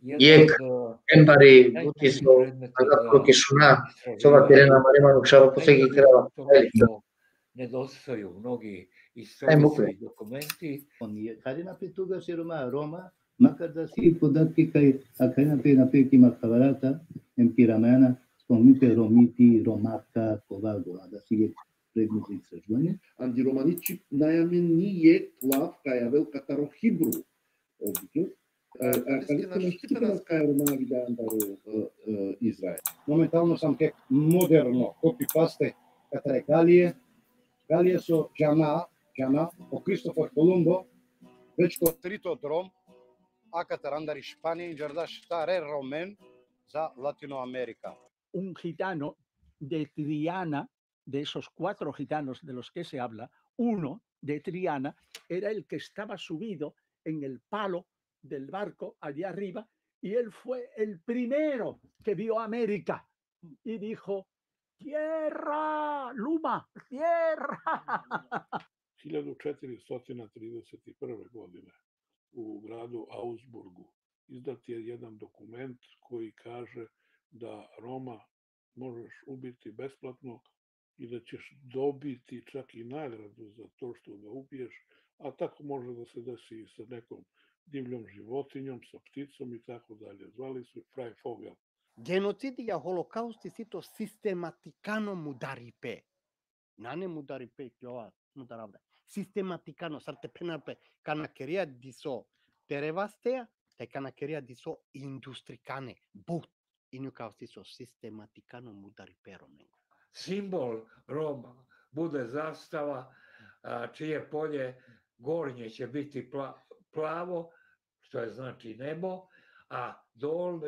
јек ембари бути со заpravo кешуна со вакерена мареману шаро посеги крава. Недостaju mnogi istorijski dokumenti. Каде напред тогаш е Рома, макар да си податки кај напред има хаварата, емпирамена, спомните ромити, ромака, кога да си ги предмисли истражување. Антироманичи најамен ние клав каја вел катаро хибру. Калистина штипена кај романа ги дајан дару Израел. Моментално сам ке модерно, копи-пасте, катаре Галија со Джана, по Кристофор Колумбо, веќе ко трито дром, акатарандари Шпанија и Джардаш Таре Ромен за Latinoamérica. Un gitano de Triana, de esos 4 gitanos de los que se habla, uno de Triana era el que estaba subido en el palo del barco allá arriba y él fue el primero que vio América y dijo: Tierra, Luma, tierra. 1431. godine u gradu Augsburgu izdat je jedan dokument koji kaže da Roma možeš ubiti besplatno i da ćeš dobiti čak i nagradu za to što ga ubiješ, a tako može da se desi i sa nekom divljom životinjom, sa pticom i tako dalje. Zvali su Frei Vogel. Genocidia holokausti sito sistematikano mudaripe. Nane mudaripe kjoa mudaravda. Sistematikano sarte penape kanakeria diso terevastea, te kanakeria diso industrikane. But inukausti so sistematikano mudaripe romengo. Simbol Roma bude zastava čije polje gornje će biti plavo, što je znači nebo, a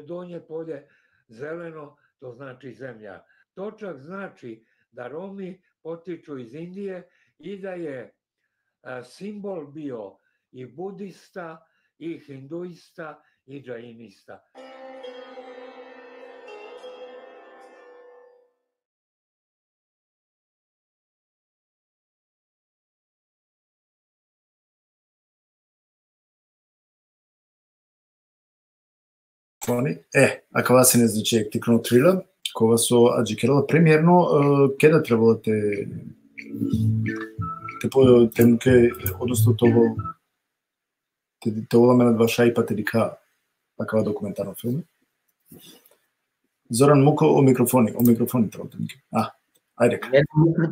donje polje zeleno, to znači zemlja. To čak znači da Romi potiču iz Indije i da je simbol bio i budista, i hinduista, i džainista. Ако се не значи ектикно трила, кога со аджикерала премиерно, кеда требало те темке, односто тоа те оламе на два шај па те дика такава документарна филм. Зоран Муко о микрофони треба темке. Ajde.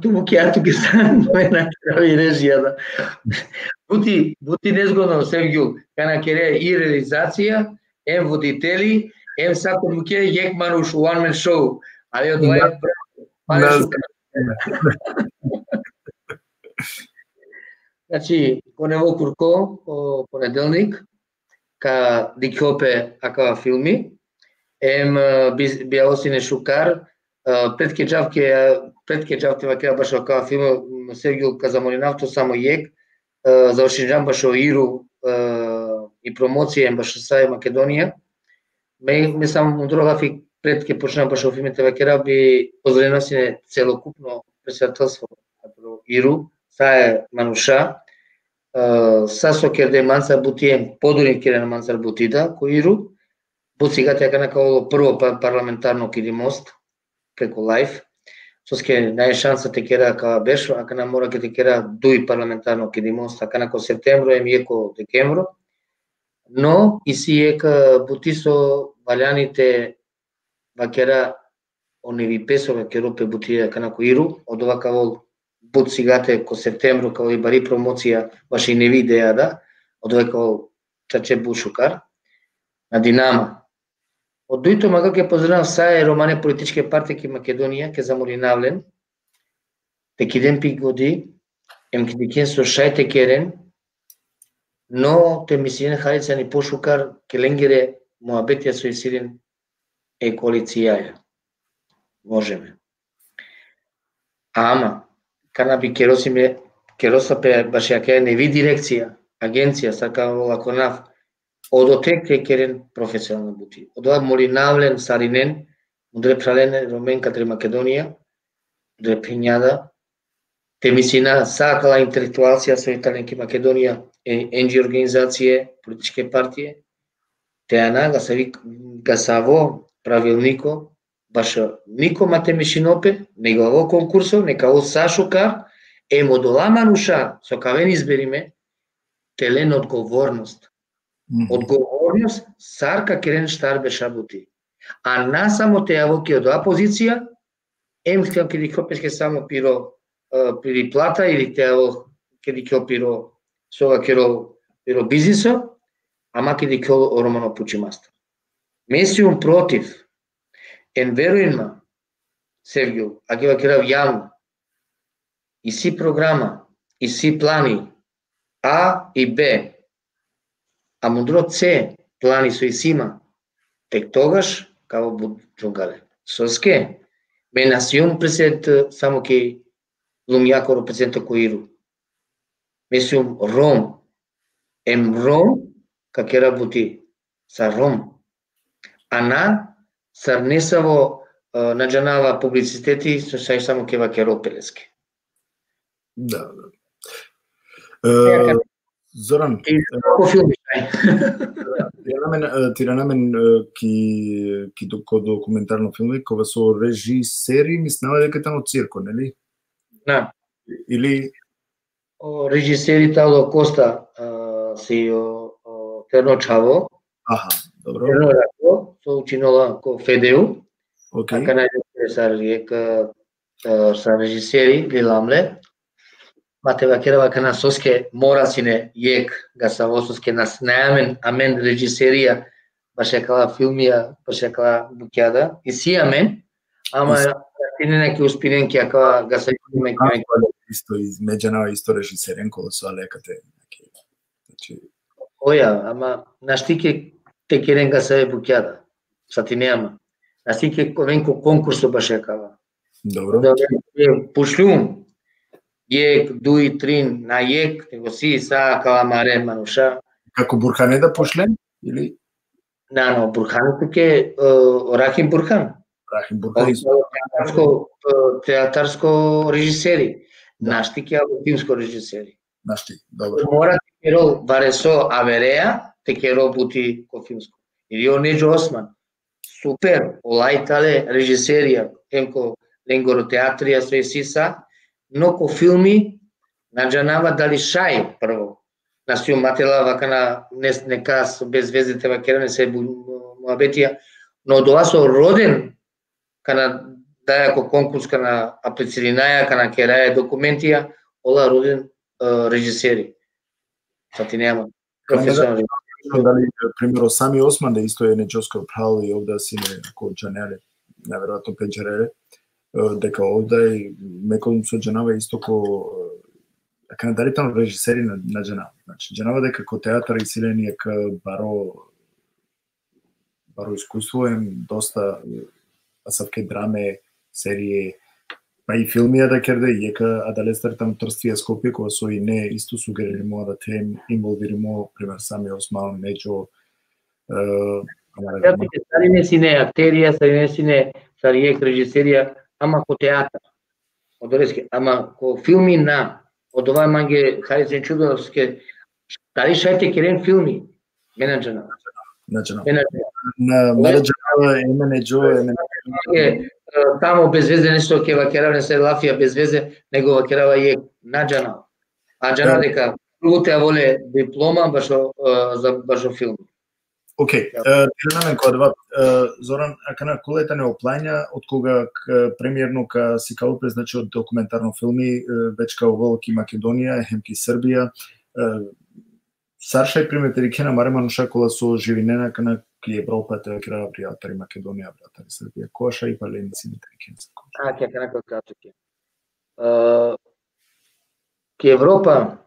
Tu букјато ги знам, на крај режијата. Бути незгодно Сергију, кана кере и реализација, ем водители, ем сако буке јек мануш one man show. Ali odvaja Значи, понево курко, понеделник, ка дикопе акава филми, ем бијалосине шукар, пред ке джавке вакеа баш акава филм, Сергију казамолинавто само јек, завршинжам баш о Иру и промоција ем баш сај Македонија. Ме само мундрогафи пред ке почнам баш о филмите вакера би поздравеносине целокупно председателство Иру, сај мануша, сасо керде мансар бутием, подурин керен мансар бутида, ко Иру, буцигат јака накаоло прво парламентарно киди мост, преко лайф, соске нај шанса те кера ака беш, ака на мора ке те кера дуи парламентарно киди мост, ака нако септембро ем јеко декембро, но и си ека бутисо валјаните вакера оневи песове керопе бутија канако Иру, од овака вол бут сигате ко септембро, као и бари промоција, баш и не видеа да, од овака вол чаче бушукар, на Динама. Од дуито мага ке поздравам сај романе политичке партии ке Македонија, ке замолинавлен, те киден пик годи, ем ке дикен со шајте керен, но те мисиен халица ни пошукар, ке ленгере моабетија со исирен е коалицијаја. Можеме. Ама, кана би керосапе баш јаке неви дирекција, агенција, сака лако нав, од отек ке керен професионална бути. Од ова молинавлен, саринен, мудре прален, ромен катре Македонија, мудре пењада, те мисина сакала интелектуалција со италенки Македонија, енџи организација, политичке партии, те ана гасаво правилнико, баш нико мате мишинопе, него во конкурсо, нека о сашукар, модола мануша, со кавен избериме, телен одговорност. Одговорност, сарка керен штар беша бути. А насамо те јавоки од оваа позиција, хтем ке дикопешке само пири плата, или те јаво ке дикопиро со ова керо бизнисо, ама ке дико романо пучи маста. Месиум против, верујма, Сергију, а ке вакерав јавно, и си програма, и си плани, А и Б, а мудро С, плани со исима, тек тогаш, као буд джунгале. Соске, ме насиум пресед само ке лумјакоро пресента ко Иру. Месиум Ром, Ром, ка работи са Ром. Ана, сарнесаво наджанава публицитети, со сај само ке вакеро пелеске. Да. Зоран, тиранамен ки документарно филми, кога со режисери, мислева дека тамо цирко, нели? Да. Или режисерите Ало Коста си Терно Чаво. Аха, добро. Терно Рако, со учинола ко Федеу. Окей. Ака најдете са режисери Лиламле. Мате вакера кана соске морасине јек гасавососке нас најамен амен режисерија баш кала филмија, баш кала букјада. И си амен, ама тине неки успиренки ака гасавиме исто измеѓана исто режисерен кога со алекате. Значи оја, ама наштике те керен гасаве букјада. Сати нема. Наштике венко конкурсо баш кала. Добро. Пушлум јек, дуи, трин, на јек, него си са каламаре мануша. Како Бурхане да пошлем? Или? Но Бурхан туке Рахим Бурхан. Рахим Бурхан. Театарско режисери. Нашти ке филмско режисери. Нашти, добро. Мора те керо Варесо Авереа, те керо бути ко филмско. Или Онеджо Осман. Супер, олајтале режисерија, енко ленгоро театрија со есиса, но ко филми наджанава дали шај прво. Насиум матела вака на нека без звездите вакера не се муабетија, но од ова со роден кана да ако конкурс на аплицираја, кана кераја документија, ола роден режисери. Сати нема професионални. Дали, примеро, сами Осман да исто е неџоско право и овда си неко джанеле, наверојатно пеџереле, дека овда и мекон со джанава исто ко канадаритално режисери на джанава. Значи, джанава дека ко театар и силени е баро искуство е доста асавке драме, серие, па и филмија да керде, и ека адалестар там трствија Скопје, кога со и не исто сугериримо да те инволвиримо, пример, сами Осман, Неџо, Сарине си не актерија, сарине си не саријек режисерија, ама ко театар. Одорески, ама ко филми на, од ова манге Харисен Чудовске, дали шајте керен филми, менеджера. На менеджера, еме Неџо, еме тамо без везе нешто ќе вакеравне се лафија без везе, него вакерава и наџана. А джана дека првото ја воле диплома башо филм. Океј, тиранамен кога Зоран, акана колета не оплања од кога премиерно ка Сикалупе, значи од документарно филми, веќе ка Волки Македонија, Хемки Србија, Саршај приметери кена Мареману Шакола со живинена кана ки Европа те краа пријатели Македонија, братари Србија. Коша и палени си метри ќе кана кратко. Ки Европа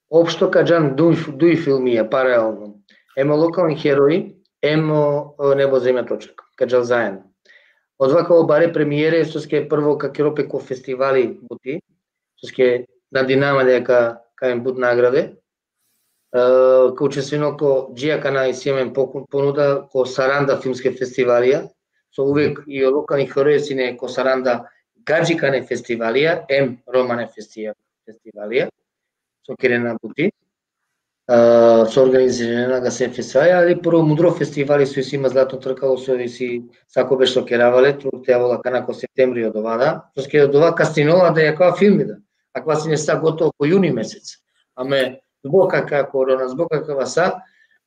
општо каџан дуј филмија паралелно. Емо локални херои, емо небо земја точка, каџал заедно. Од вака баре премиере со ске прво ка Европе ко фестивали бути, со ске на Динамо дека кај буд награде. Ко учествено ко Джија на Исиемен понуда ко Саранда филмске фестивалија, со увек и локални херои си не ко Саранда гаджикане фестивалија, Романе фестивалија, со керена бути. Со организирана га се фестивалија, али прво мудро фестивали со си има злато тркало со си сако беше керавале, трутеа вола канако септември од овада, со ке од ова кастинола да ја кава филми да. Аква си не са готово по јуни месец. Аме због кака корона, због каква са,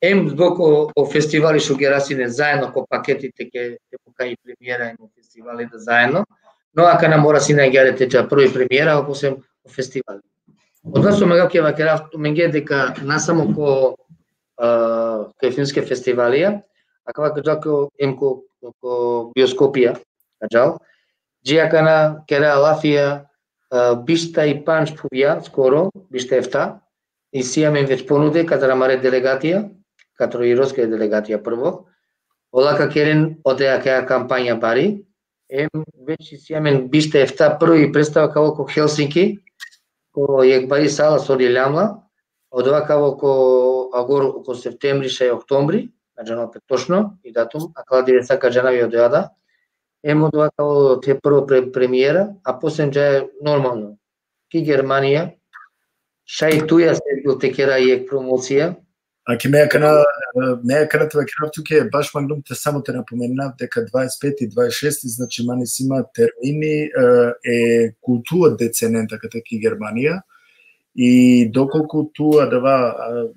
због о фестивали што ги расине заедно ко пакетите ке пока и премиера и фестивали да заедно, но ака на мора си наѓарете ча први премиера, а после о фестивали. Од нас омега ке вакерав менге дека насамо ко филмске фестивалија, а кога каџал ко биоскопија, каџал, Джија кана кера лафија бишта и панч пувија скоро, бишта ефта, и сијамен веќе понуде каде рамаре делегатија, катро и руска делегатија прво, олака керен одеа кеа кампања бари, веќе сијамен бишта ефта први представа као ко Хелсинки, ко јекбари сала со Рилјамла, од ова као ко агор ко септември, шај октомври, наџано точно и датум, а кала 90 каџанави одеада, од ова као те прво премиера, а после джај нормално. Ки Германија, шај туја се бил текера и промоција. А ке меја кана те вакерав туке, баш мангнум те само те напоменав дека 25 и 26, значи мани си има термини култура деценента ката ки Германија и доколку туа дава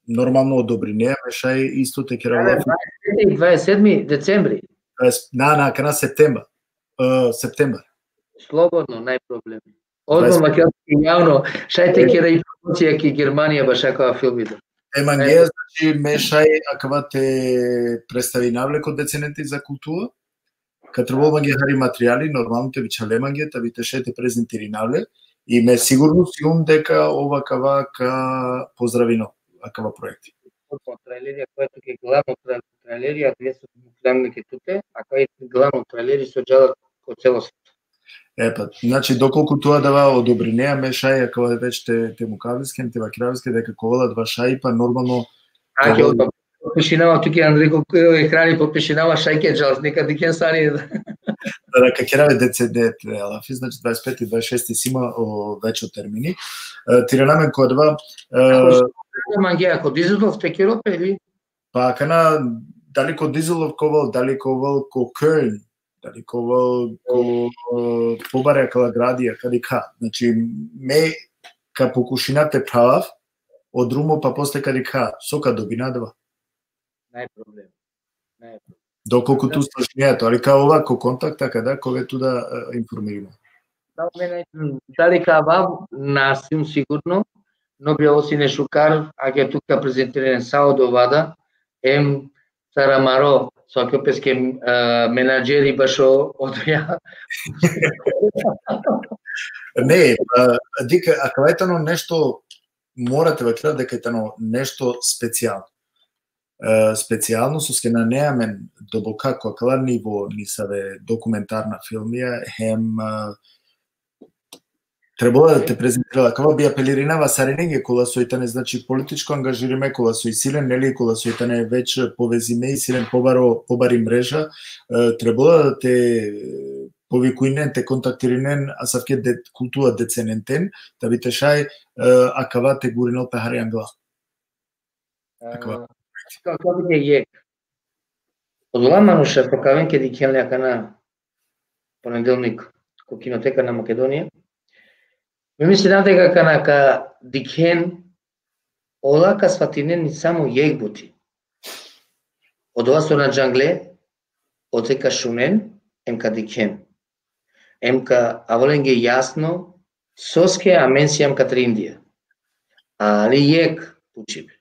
нормално одобрение, шај исто текера 27 децември. Кана септембар. Слободно, нај проблеми. Одно македонски јавно, шај текера и промоција ки Германија баш акава филмите. Еманге, значи мешај акава те представи навлеко децененти за култура, катрво ги хари материјали, нормално те вича леманге, та вите шај те презентири навле, и ме сигурно сигум дека ова кава ка поздравино, акава проекти. Траилерија, која туке главно траилерија, две се главни туте, а која главно траилери со джалат ко целост. Значи доколку тоа дава одобрение, мешај кога веќе те мукавлиске, те вакрависке дека ковала два шај па нормално. Ќе пешинава туке Андреко екрани по пешинава шајке джалс, нека дикен сари. Да какераве ДЦД лафи, значи 25 и 26 си има веќе термини. Тиранамен кога два манге ако Дизелов текеропе или па кана дали ко Дизелов ковал, дали ковал ко Кöln, дали ковал ко побаре кала градија, каде ка. Значи ме ка покушинате правав од румо па после каде ка, сока добина два. Нај проблем. Доколку ту слушнеато, али као овако контакт, така да, кога ту да информириме. Да, мене дали кава, насим сигурно, но би осине шукар, аге тука презентиран саудо вада, Сарамаро, сокопеске менаджери башо одја. Не, дика, ако етано нешто морате ваќа дека етано нешто специјално. Специјално со ке на неамен добока која ниво ни саве документарна филмија, хем требува да те презентира, кога би апелиринава саренење кола сојтане, значи политичко ангажириме, кола сој силен, нели, кола сојтане веќе повезиме и силен побари мрежа, требува да те повикуинен, те контактиринен, а савке култура деценентен, да би те шај акава те гуринал пехари англа. Како би те јек? Одламануша покавен ке дикелњака на понеделник ко кинотека на Македонија. Ми се надега канака дикен олака сватинен ни само јегбути. Од ова со на джангле, отека шунен, емка дикен. Емка аволенге јасно, соске аменсијам катри Индија. Али јек пучибе.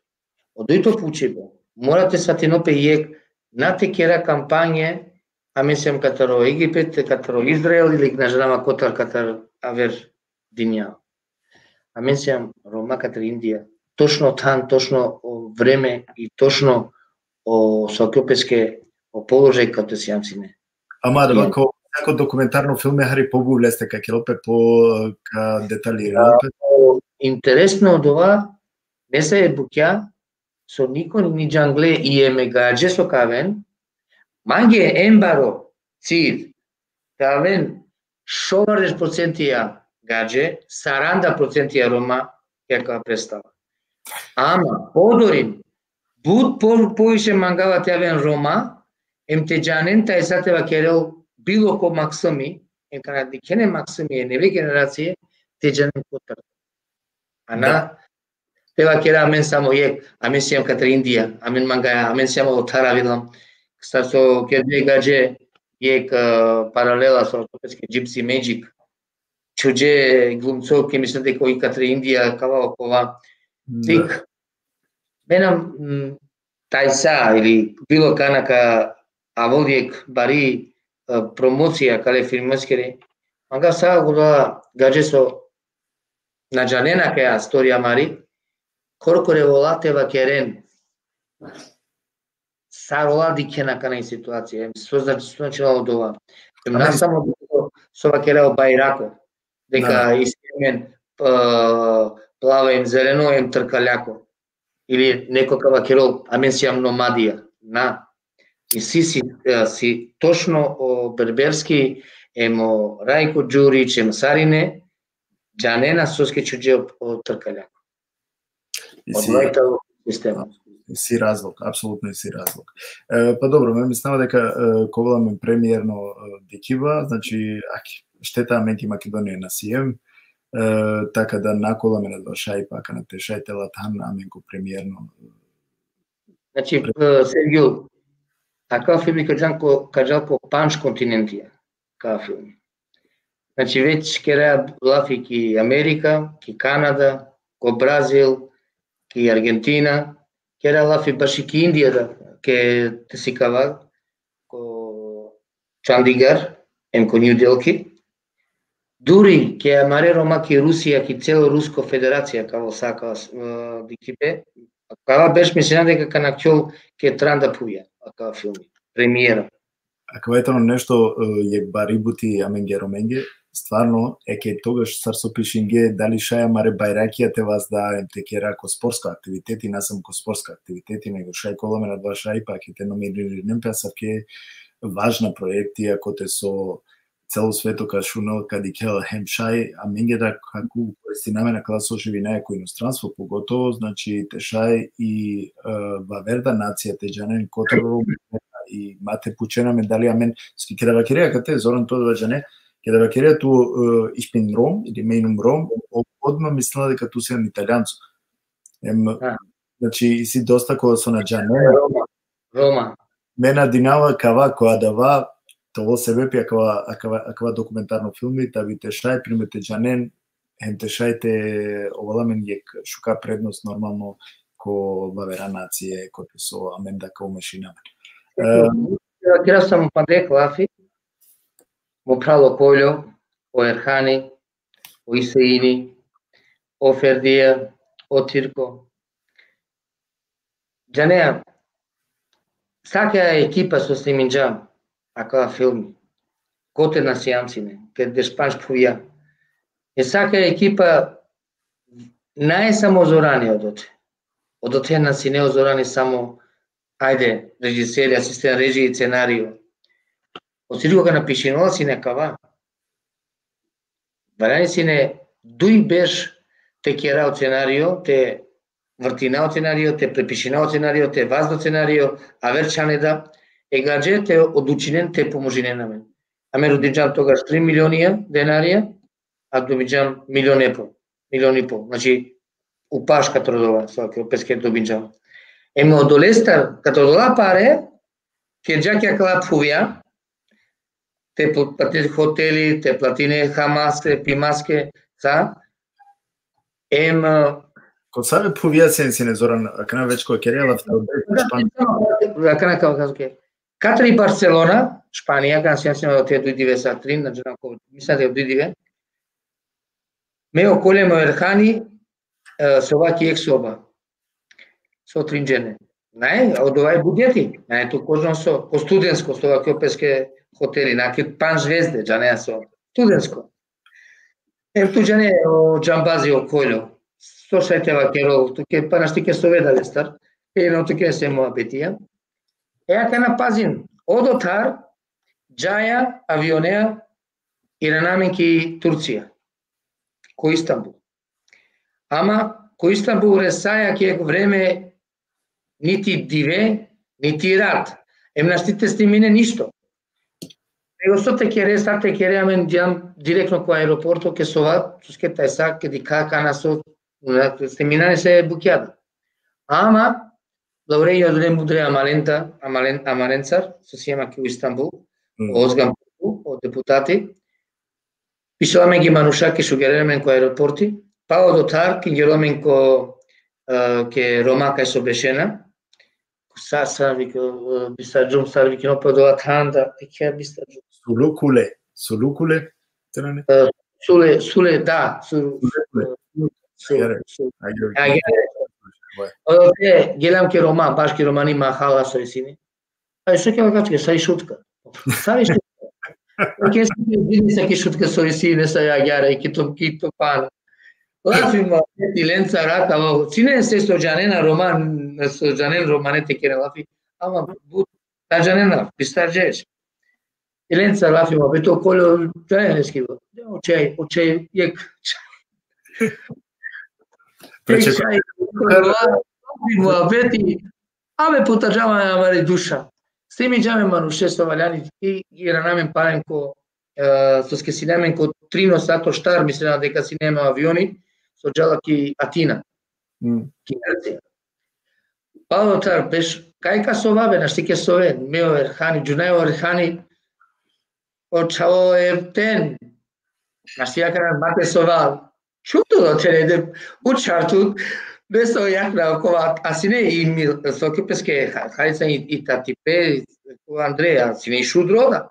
Одојто пучибе, морате сватинопе јек на текера кампање аменсијам катаро Египет, катаро Израел или гнажанама котар катар авер Динја. Аменсијам Рома катар Индија. Точно тан, точно време и точно сокопеске положај като си јамсине. Ама да како документарно филме хари побувлесте ка келопе по деталирано. Интересно од ова не се букја со никој ни джангле и емегаџе со кавен, манге ембаро цир кавен шовареш процентија гадже, 40% Рома каква представа. Ама подорим буд повише мангава тјавен Рома, емтеджанен тај сатева керел било ко максими, кана дикене максими неве генерација, теджанен котар. Ана тева кера амен само јек, амен сијам катар Индија, амен мангаја, амен сијам отара видам. Со керде гадже јек паралела со ортопедски Gypsy Magic. Чуџе глумцов ке мислам дека и катар Индија кава окова. Тик менам тајса или било канака аволиек бари промоција кале филмскери. Манга сега го гадже со наџанена каја сторија мари, корко револатева керен. Сарола дикена кана ситуација, значи од ова. Не само со вакерел Байрако, дека истемен плава им зелено, им тркаљако. Или некој кава керол, амен сијам номадија. На. И си точно берберски, емо Рајко Џурич, емо Сарине, джанена соске чуџе тркаљако. Од мојата система. Си разлог, апсолутно си разлог. Па добро, ме мислам дека коваламе премиерно дикива, значи, штета аменки Македонија на Сием, така да наколаме на два шај, пака на те шај телатан аменко премиерно. Значи, Сергио, такава филми кажалко панч континентија, кава филми. Значи, веќе кереа лафи ки Америка, ки Канада, ко Бразил, ки Аргентина, кереа лафи баш и ки Индија, ке те си кава, ко Чандигар, ко Нью Делки, дури ке Амаре Рома ки Русија, ки цело Руско Федерација, као сака дикипе, кава беш мислена дека канакјол ке транда пуја, кава филми, премиера. Ако ето нешто је бари бути аменге роменге, стварно е ке тогаш сарсо пишинге дали шаја маре Байракија те вас да те кера ко спортска активитети, насам ко спортска активитети, него шај коламе на два шај, па ке те номиниринем песав ке важна проекти, ако те со цело свето ка шунал кади кел хем шај, а менге да како користинаме на класо живи најако иностранство, поготово, значи те шај и ваверда нација те джанен котро и мате пучена медалија мен ски ке да вакерија кате Зоран Тодваџане, ке да вакерија ту испин Ром или мејнум Ром, одма мислела дека ту си италијанцо. Значи и си доста кога со на Джане. Рома. Мена динава кава која дава тоа се вепи акава документарно филми, та ви тешај примете Джанен, ем тешајте оваламен јек шука предност нормално ко бавера нација, ко со аменда ка умешина. Кера сам пандек лафи, mo pralo koljo, o Erhani, o Iseini, o Ferdia, o Tirko. Джанеа, сака екипа со Сниминджа, акава филми, коте на сијамцине, ке деспаш пуја. Е сака екипа нај само зорани од оте на си не озорани само, ајде, режисери, асистент режи и сценарио. Од сирко ка напишинала си некава. Валяни си не дуј беш те керао сценарио, те вртинао сценарио, те препишинао сценарио, те ваздо сценарио, а верчане да е гадже те одучинен, те поможине на мен. А ме родиджам тогаш 3 милионија денарија, а добиджам милион и пол. Значи, упаш като родова, со песке добиджам. Емо од Олестар, като дола паре, ке джаке кала пувија, те платине хотели, те платине хамаске, пимаске, са. Ко сабе пувија се не зоран, акана веќе кој керела Акана казуке. Катри Барселона, Шпанија, кога се до те дојдиве са трин, на Джанаков, мисля да дојдиве. Ме околемо Ерхани, собаки ек соба. Со тринџене. Нај, од овај будјети, нај ту кожно со, ко студентско, со овај песке хотели, наки 5 звезде, джанеа со студентско. Ту джане о Джамбази о Којло, со шајтева керол, туке панашти соведа лестар, едно туке се моја бетија. Ака на пазин, одотар, Джаја, авионеа, и ранаменки Турција, ко Истанбул. Ама, ко Истанбул ресаја ке време нити диве, нити рад. Наштите снимине ништо. Него со те кере, са те кере, амен дјам директно ко аеропорто, ке сова, сускета е са, ке дика кана со, сниминане се букјада. Ама, Лауреја од Мудре Амаренцар, со сиема ке у Истанбул, Озган од депутати, пишаламе ги манушаки шугеремен ко аеропорти, па од отар ке геромен ко ке Рома кај со бешена, Саса вика бистаджум сар вика но подоа танда ке бистаджум. Сулукуле, теране. Суле да, Гелам ке Рома, баш ке Романи махала со сини. Ај што ке вакачке, сај шутка. Сај шутка. Ке се ке шутка со сини, сај агјара и ке пан. Лафима, ти ленца рака, сине се со Джанена Роман, со Джанен Романете ке лафи, ама та Джанена, пистарджеш. И ленца лафима, бето коло Джаненески, очај, јек чај. Абе потажава амари душа. Стеми джаме манушесто валяни и ранамен парен ко со скесинемен ко 3 сато штар, мислена дека си нема авиони, со джалаки Атина. Кинерција. Палотар беш кајка совабе, нашти ке сове, мео Ерхани, Джунео Ерхани, очао ертен, нашти јака мате совал. Чуто да тереде учарту, бесо јакна окова, а си не и со кипеске харица и татипе, Андреја, си не и шудрода.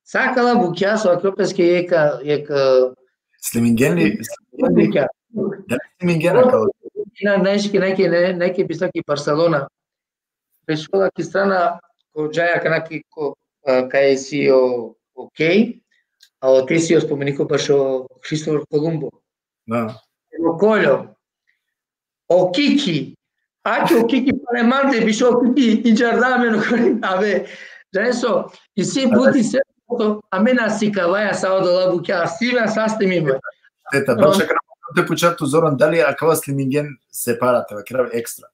Сакала букја со кипеске јека Слимингени? Да, Слимингена као. Неки писаки Барселона. Пришла ки страна ко Джаја канаки кај си окей, а о те си споменико баш о Христофор Колумбо. Да. О Колјо. О Кики. Аки о Кики палеманте бишо о Кики и Джардамено. Абе, Джајсо, и си бути се a mena si kavaja sa odola bukja, sima sastimiме. Тета, баше крам те почату Зоран, дали акава слиминген сепарате, крав екстра?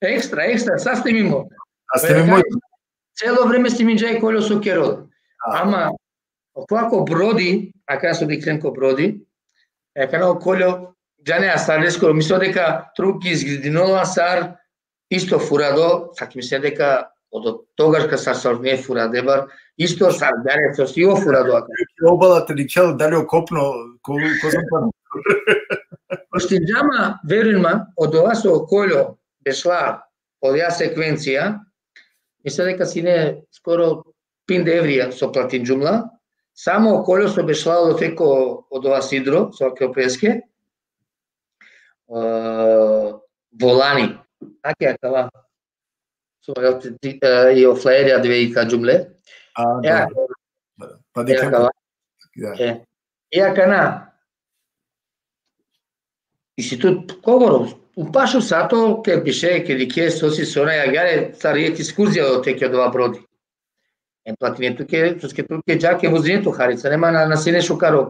Екстра, састимимо. А сте ми мој? Цело време слиминџај коло со керод. Ама, оковако броди, ака со дикренко броди, ака коло, джане асарлеско, мисло дека труки изградинола сар, исто фурадо, саки мисле дека од тогаш кога сар не фура дебар, исто сар даре со си офура доака. Обалата ни чел дали окопно ко западно. Пошти джама верујма од ова со околјо бешла од ја секвенција, мисля дека си не скоро 5 еврија со платин джумла, само околјо со бешла од феко од ова сидро, со акропеске, волани, аке акава, со и офлаерија двејка джумле. Па дека Кана Институт Когоров, упашу сато ке пише ке дике соси сона јагаре царијет екскурзија до теке од ова броди. Платинето ке джаке возинето харица, нема на сине шукаро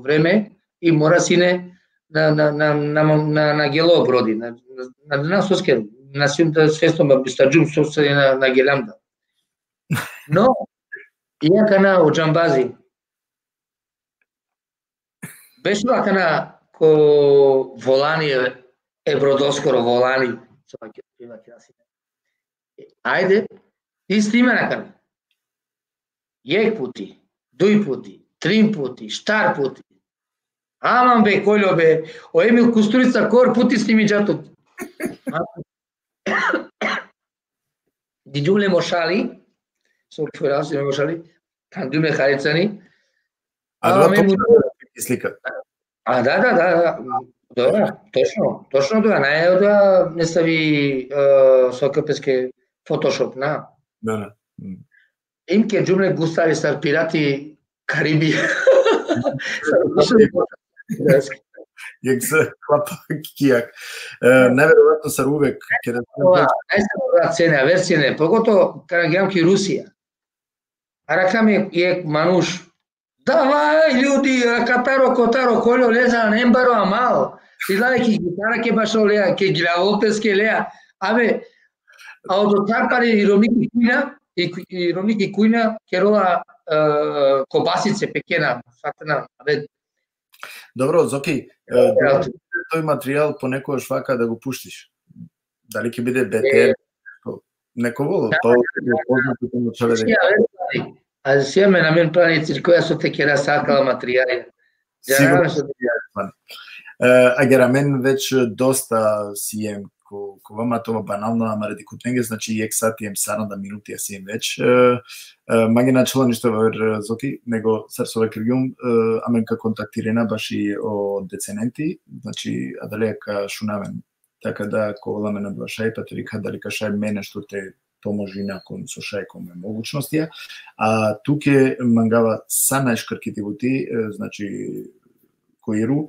време и мора сине на гело броди, на соске, на сиумта свестом бистаджум сосе на гелямда. Но, ја кана о джамбази, беше кана ко волани е бродоскоро волани, ајде, исти имена кана. Јек пути, дуј пути, трим пути, штар пути. Аман бе, којло бе, о Емил Кустурица кор пути сними джатот. Диджумле мошали, со фураси мошали, кандумле харицани. Слика. Да. Добра, точно тоа. Најајо да не стави сокапеске фотошоп, на. Да. Им ке джумле густави стар пирати Кариби. Јек се клапа кијак. Неверојатно сар увек ке да најстара цена версија, погото кога гледам ки Русија. А ракаме јек мануш. Давај људи, катаро котаро коло леза на ембаро амал. Ти дај ки гитара ке башо леа, ке главопес ке леа. Абе, а од тартари и ромики кујна, и ромики кујна ке рола кобасице пекена, фатена, абе. Добро, Зоки, тој материјал понекогаш вака да го пуштиш. Дали ќе биде БТР? Некој тоа е познатото на човек. А сијаме на мен плани циркоја со те ке расакала материјали. Агера мен веќе доста сијем ко вама тоа банално, ама ради кутнеге, значи јек сати ем сарна да минути ја сијем веќе. Маги начало ништо вер Зоки, него сарсове киргјум, аменка контактирена баш и од децененти, значи адалека шунамен. Така да, ко на два шај, па терика дали кашај мене што те поможи након со шај коме могучностија. А туке мангава са најшкрките бути, значи коиру,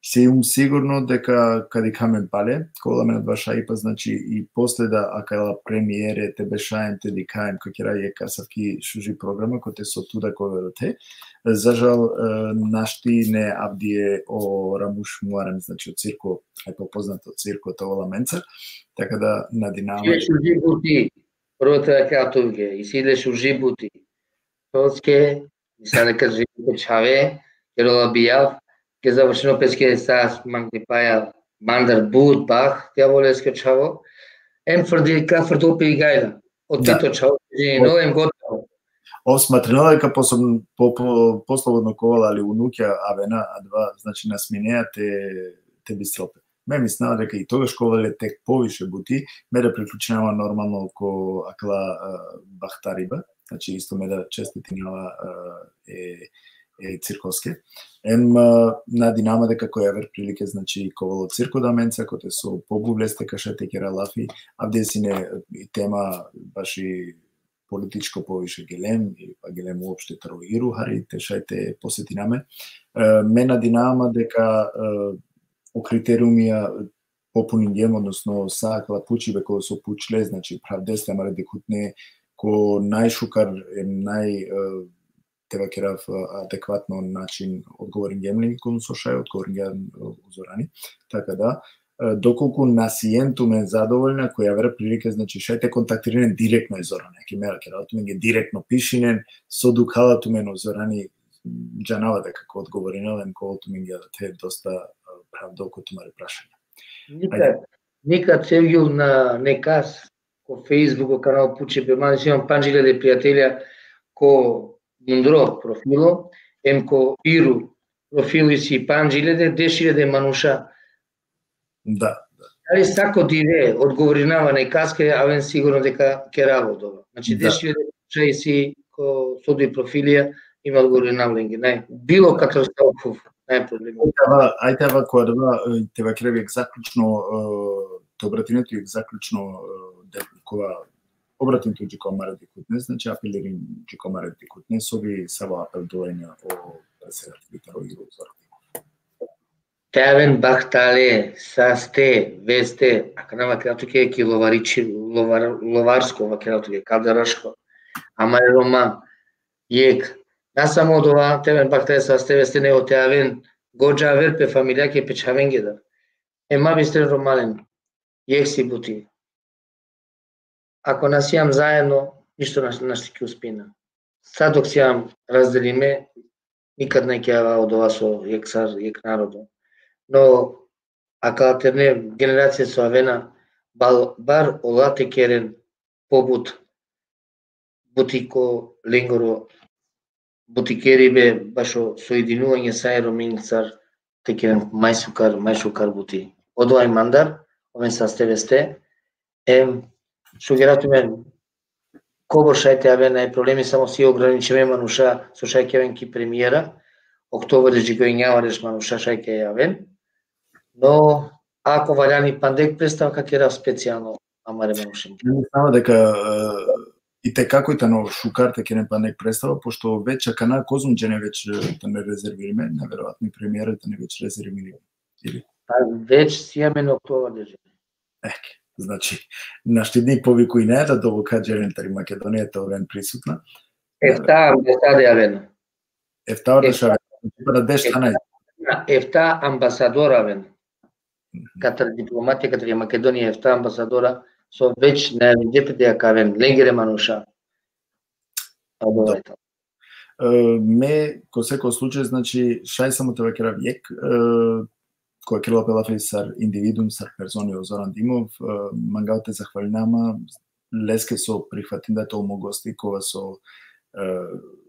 се сигурно дека каде камен пале, кола ме на два шај, па значи и после да акала премиере те бешаем те дикаем какира е касавки шужи програма кој те со туда кој те. За жал нашти не авдие о Рамуш Муарем, значи од цирко, ај попознато цирко тоа менца, така да на Динамо. Идеш у Жибути, прво те катувге, и си идеш у Жибути. Тоцке, и сега дека Жибути чаве, керола бијав, ке завршено песке стас мангдипаја мандар бут бах, тја волеске чаво. Ем фрди кафрд опи и гајда. Од тито чаво, но ем готово. Осматрено дека послободно ковала али унуќа авена, а два, значи на сминеја те бистропе. Ме мислела дека и тогаш ковале тек повише бути, ме да приклученава нормално ко акла Бахтариба, значи исто ме да честитинава е циркоске. Ем на Динамо дека која вер прилике, значи ковало цирко да менца, коте со побувлесте кашете кера лафи, авде сине и тема баш и политичко повише гелем, и па гелем уопште тароиру, хари те шајте посетинаме. Ме на Динамо дека о критериумија попунин гем, односно сакла пучиве кој со пучле, значи правдесте, ама декутне ко најшукар е тебе керав адекватно начин одговорен гемлинг кон со шај, одговорен узорани. Така да, доколку насиенту ме задоволна, која вера прилика, значи шајте контактиране директно изоране, ке мера керату ме директно пишинен, со дукалату ме озорани джанава дека како одговоринален, колото ми да те доста правдо кој тумаре прашање. Никад Сергију на некас, co Facebook, o canal Puce pe mani, și am pagile de priatelia co Mundro profilo, em co Iru profilo și pagile de deșire de Manușa. Da. Ali sako dire odgovorinava nekazke, avem sigurno дека ќе работува. Значи Да. деши чај си ко соди профилија има одговоринавленги, не. Било каков став, не проблем. Ајде ава која тебе креви заклучно обратинето и заклучно кога обратинето џико маре дикутне, значи апелирин џико маре дикутне, соби сава апелдувања о председателите Ирузор. Теавен бахтале, састе, весте, ака нама кратуке ки ловаричи, ловарско, ва кратуке, калдарашко, ама е рома, јек. Не само од ова, теавен бахтале, састе, весте, не од теавен, годжа авер пе фамилија ке печавен геда. Ема бистрен ромален, јек си бути. Ако нас јам заедно, ништо нашти ке успина. Сад док си јам разделиме, никад не ќе од ова со јек цар, јек народо. Но ако алтерне генерација со авена бар олате керен побут бутико ленгоро бутикерибе башо соединување са еромин цар те керен мајшукар бути. Од овај мандар, овен састевесте, шугератуме кобо шајте авена е проблеми само си ограничиме Мануша со шајке авен ки премиера, октобер џико ињава реш Мануша шајке авен. Но ако валяни пандек представка ќе era специјално амаре Манушин. Не знам дека и те како и тано шукарте ќе не пандек представа, пошто веќе кана Козумџене веќе да не резервириме, неверојатно премиерата не веќе резервириме. Или? Па веќе си јаме на октомври дежи. Значи, наштидник повику и не да довока джерентари Македонијата овен присутна. Ефта амбасаде авен. Ефта решаве, на дештана. Ефта амбасадор авен. Катар дипломатија, катар Македонија ефта амбасадора со веќе на видите дека авен ленгере Мануша. Ме, ко секој случај, значи, шај само тебе кера вјек, која Кирило Пелафи сар индивидум, сар персони Зоран Димов, мангал те захвалинама, леске со прихватиндето омогости, кога со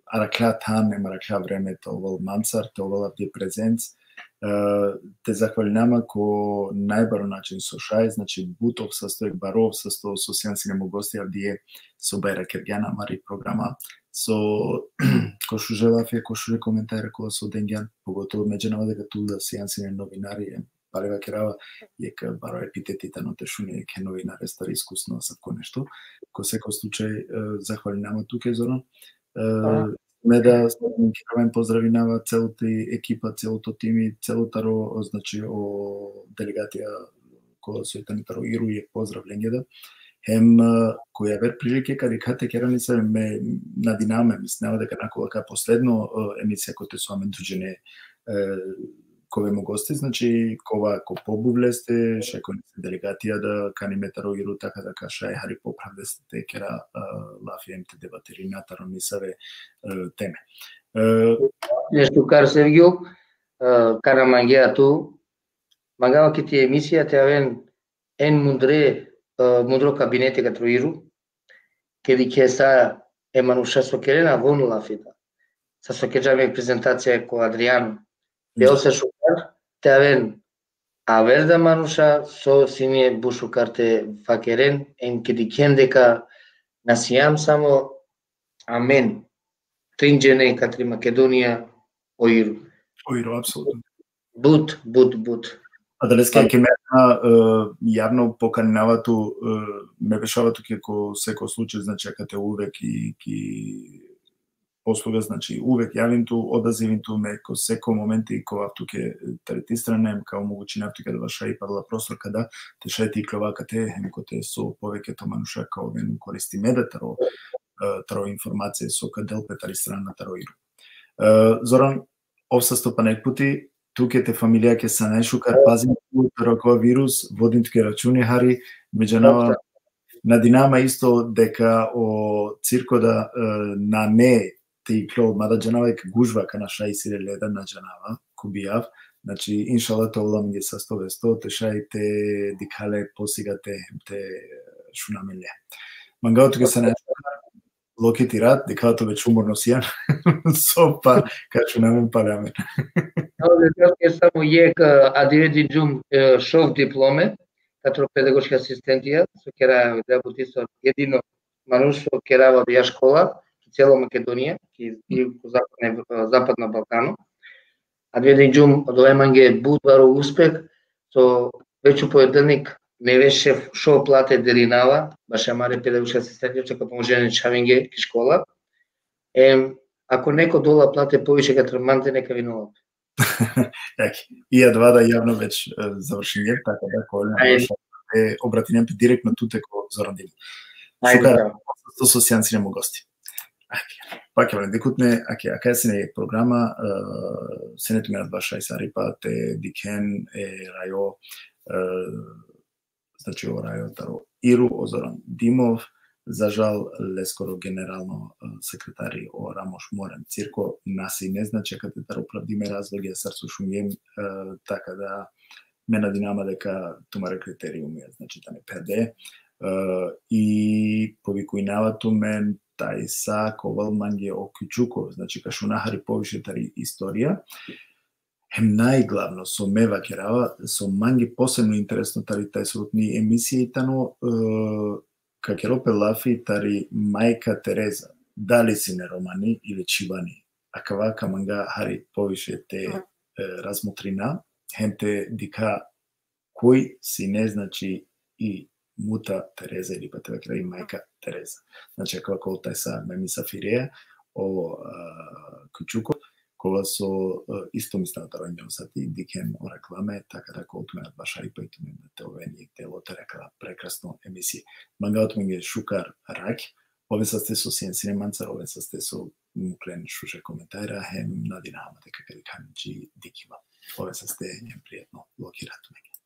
аракля тан, ема аракля време, те овал мансар, те овал авде презенц, те захвалинама ко најбаро начин со шај, значи Бутов састоек Баров, састо со сијанси немогости авдие со Бајра Кергјана, мари програма, со кошу желафе, кошу коментари кога со Денгјан, поготово меѓунава дека туда сијанси новинари, парева керава, јека баро епитетите но тешуни ке новинари стари искусно сако нешто. Ко секој случај захвалинама туке Зоран. Меда керавен поздравинава целата екипа, целото тими, целото значи о делегатија која со итанитаро Иру е поздравлењето. Хем која вер прилике каде кате керани се ме надинаме, мислева дека накога последно емисија која те со амен туџене кове му гости, значи кова ко побувлесте, шекој делегатија да каниме таро Иру така да каша хари поправдесте кера лафием те дебатери на таро мисаве теме. Нешто кар Сергио, кара мангеа ту, мангава ки ти емисија те авен ен мудро кабинете катро Иру, кеди ке са Мануша со керена вон лафита. Са со кеџаме презентација ко Адријано. Бео се шукар, те авен аверда Мануша со сиње бушукарте факерен, ен кеди кен дека насијам само амен. Тринџене катри Македонија о Иру. О Иру, апсолутно. Бут. А дали ке ме јавно поканинавату, ме бешавату ко секој случај, значи кате увек и послуга, значи увек јавинту, одазивинту ме ко секој момент и кога туке третистранем, као могучи нафтуке да ваша и парла простор када те шајте и клавакате, коте со повеќето Мануша као вен користи меда таро информација со кадел петари страна таро Иру. Зоран, овсасто панек пути, туке те фамилија ке са најшукар, пазим таро кој вирус, водим туке рачуни хари, меѓунава надинама исто дека о циркода на не ти клоу мада джанава ек гужва кана шај сире леда на джанава кубијав, значи иншалла то улам ги састове сто те шајте дикале посигате те шунамеле. Мангаото ќе се најчува локити рад, декато веќе уморно сијан, сопа, качу намен палеаме. Е само јек адиреди джум шов дипломе, като педагошки асистентија, со кера работи со едино мануштво керава ја школа, цела Македонија, и Западна Балкано. Адиреди джум доеманге будваро успех, со веќе поединник не беше шо плате деринава, баш маре педагошки асистентија, како поможење чавинге ки школа. Ако некој дола плате повише ка треманте, нека винува. Ија двада јавно веќе завршиње, така да кој обратинем директно туте ко Зоран Дили. Шукар, со сјанци нему гости. Пак е дикутне, ака се не програма, сенето ми надбаша и сарипа, те дикен рајо, значи о рајо таро Иру, о Зоран Димов, за жал лескоро генерално секретари о Рамош Морен Цирко, наси не значи каде таро правдиме разлоги, сарсо шумјем, така да мена динама дека тумаре критериуми, значи да не перде, и повикујнавато мен тај са ковал манге о Кючуков, значи кашу нахари повише тари историја, најглавно со мева керава, со манги посебно интересно тари тај срутни емисии, тано какеропе лафи тари мајка Тереза, дали си не романи или чивани, а кавака манга хари повише те размотрина, хемте дика кој си не значи и мута Тереза или па тебе крај мајка Тереза. Значи, како тај са мемиса Фиреја, о Кючуков, кога со исто мислата роњено сати дикен о рекламе, така да колту менат баша и пајту менат те овени телото рекла прекрасно емисија. Мангаото менге Шукар Рак, ове са сте со Сиенсине Манцар, ове са сте со Муклен Шуше коментајра, хем на динама дека кади камичи дикима. Ове са сте пријатно блокирато менге.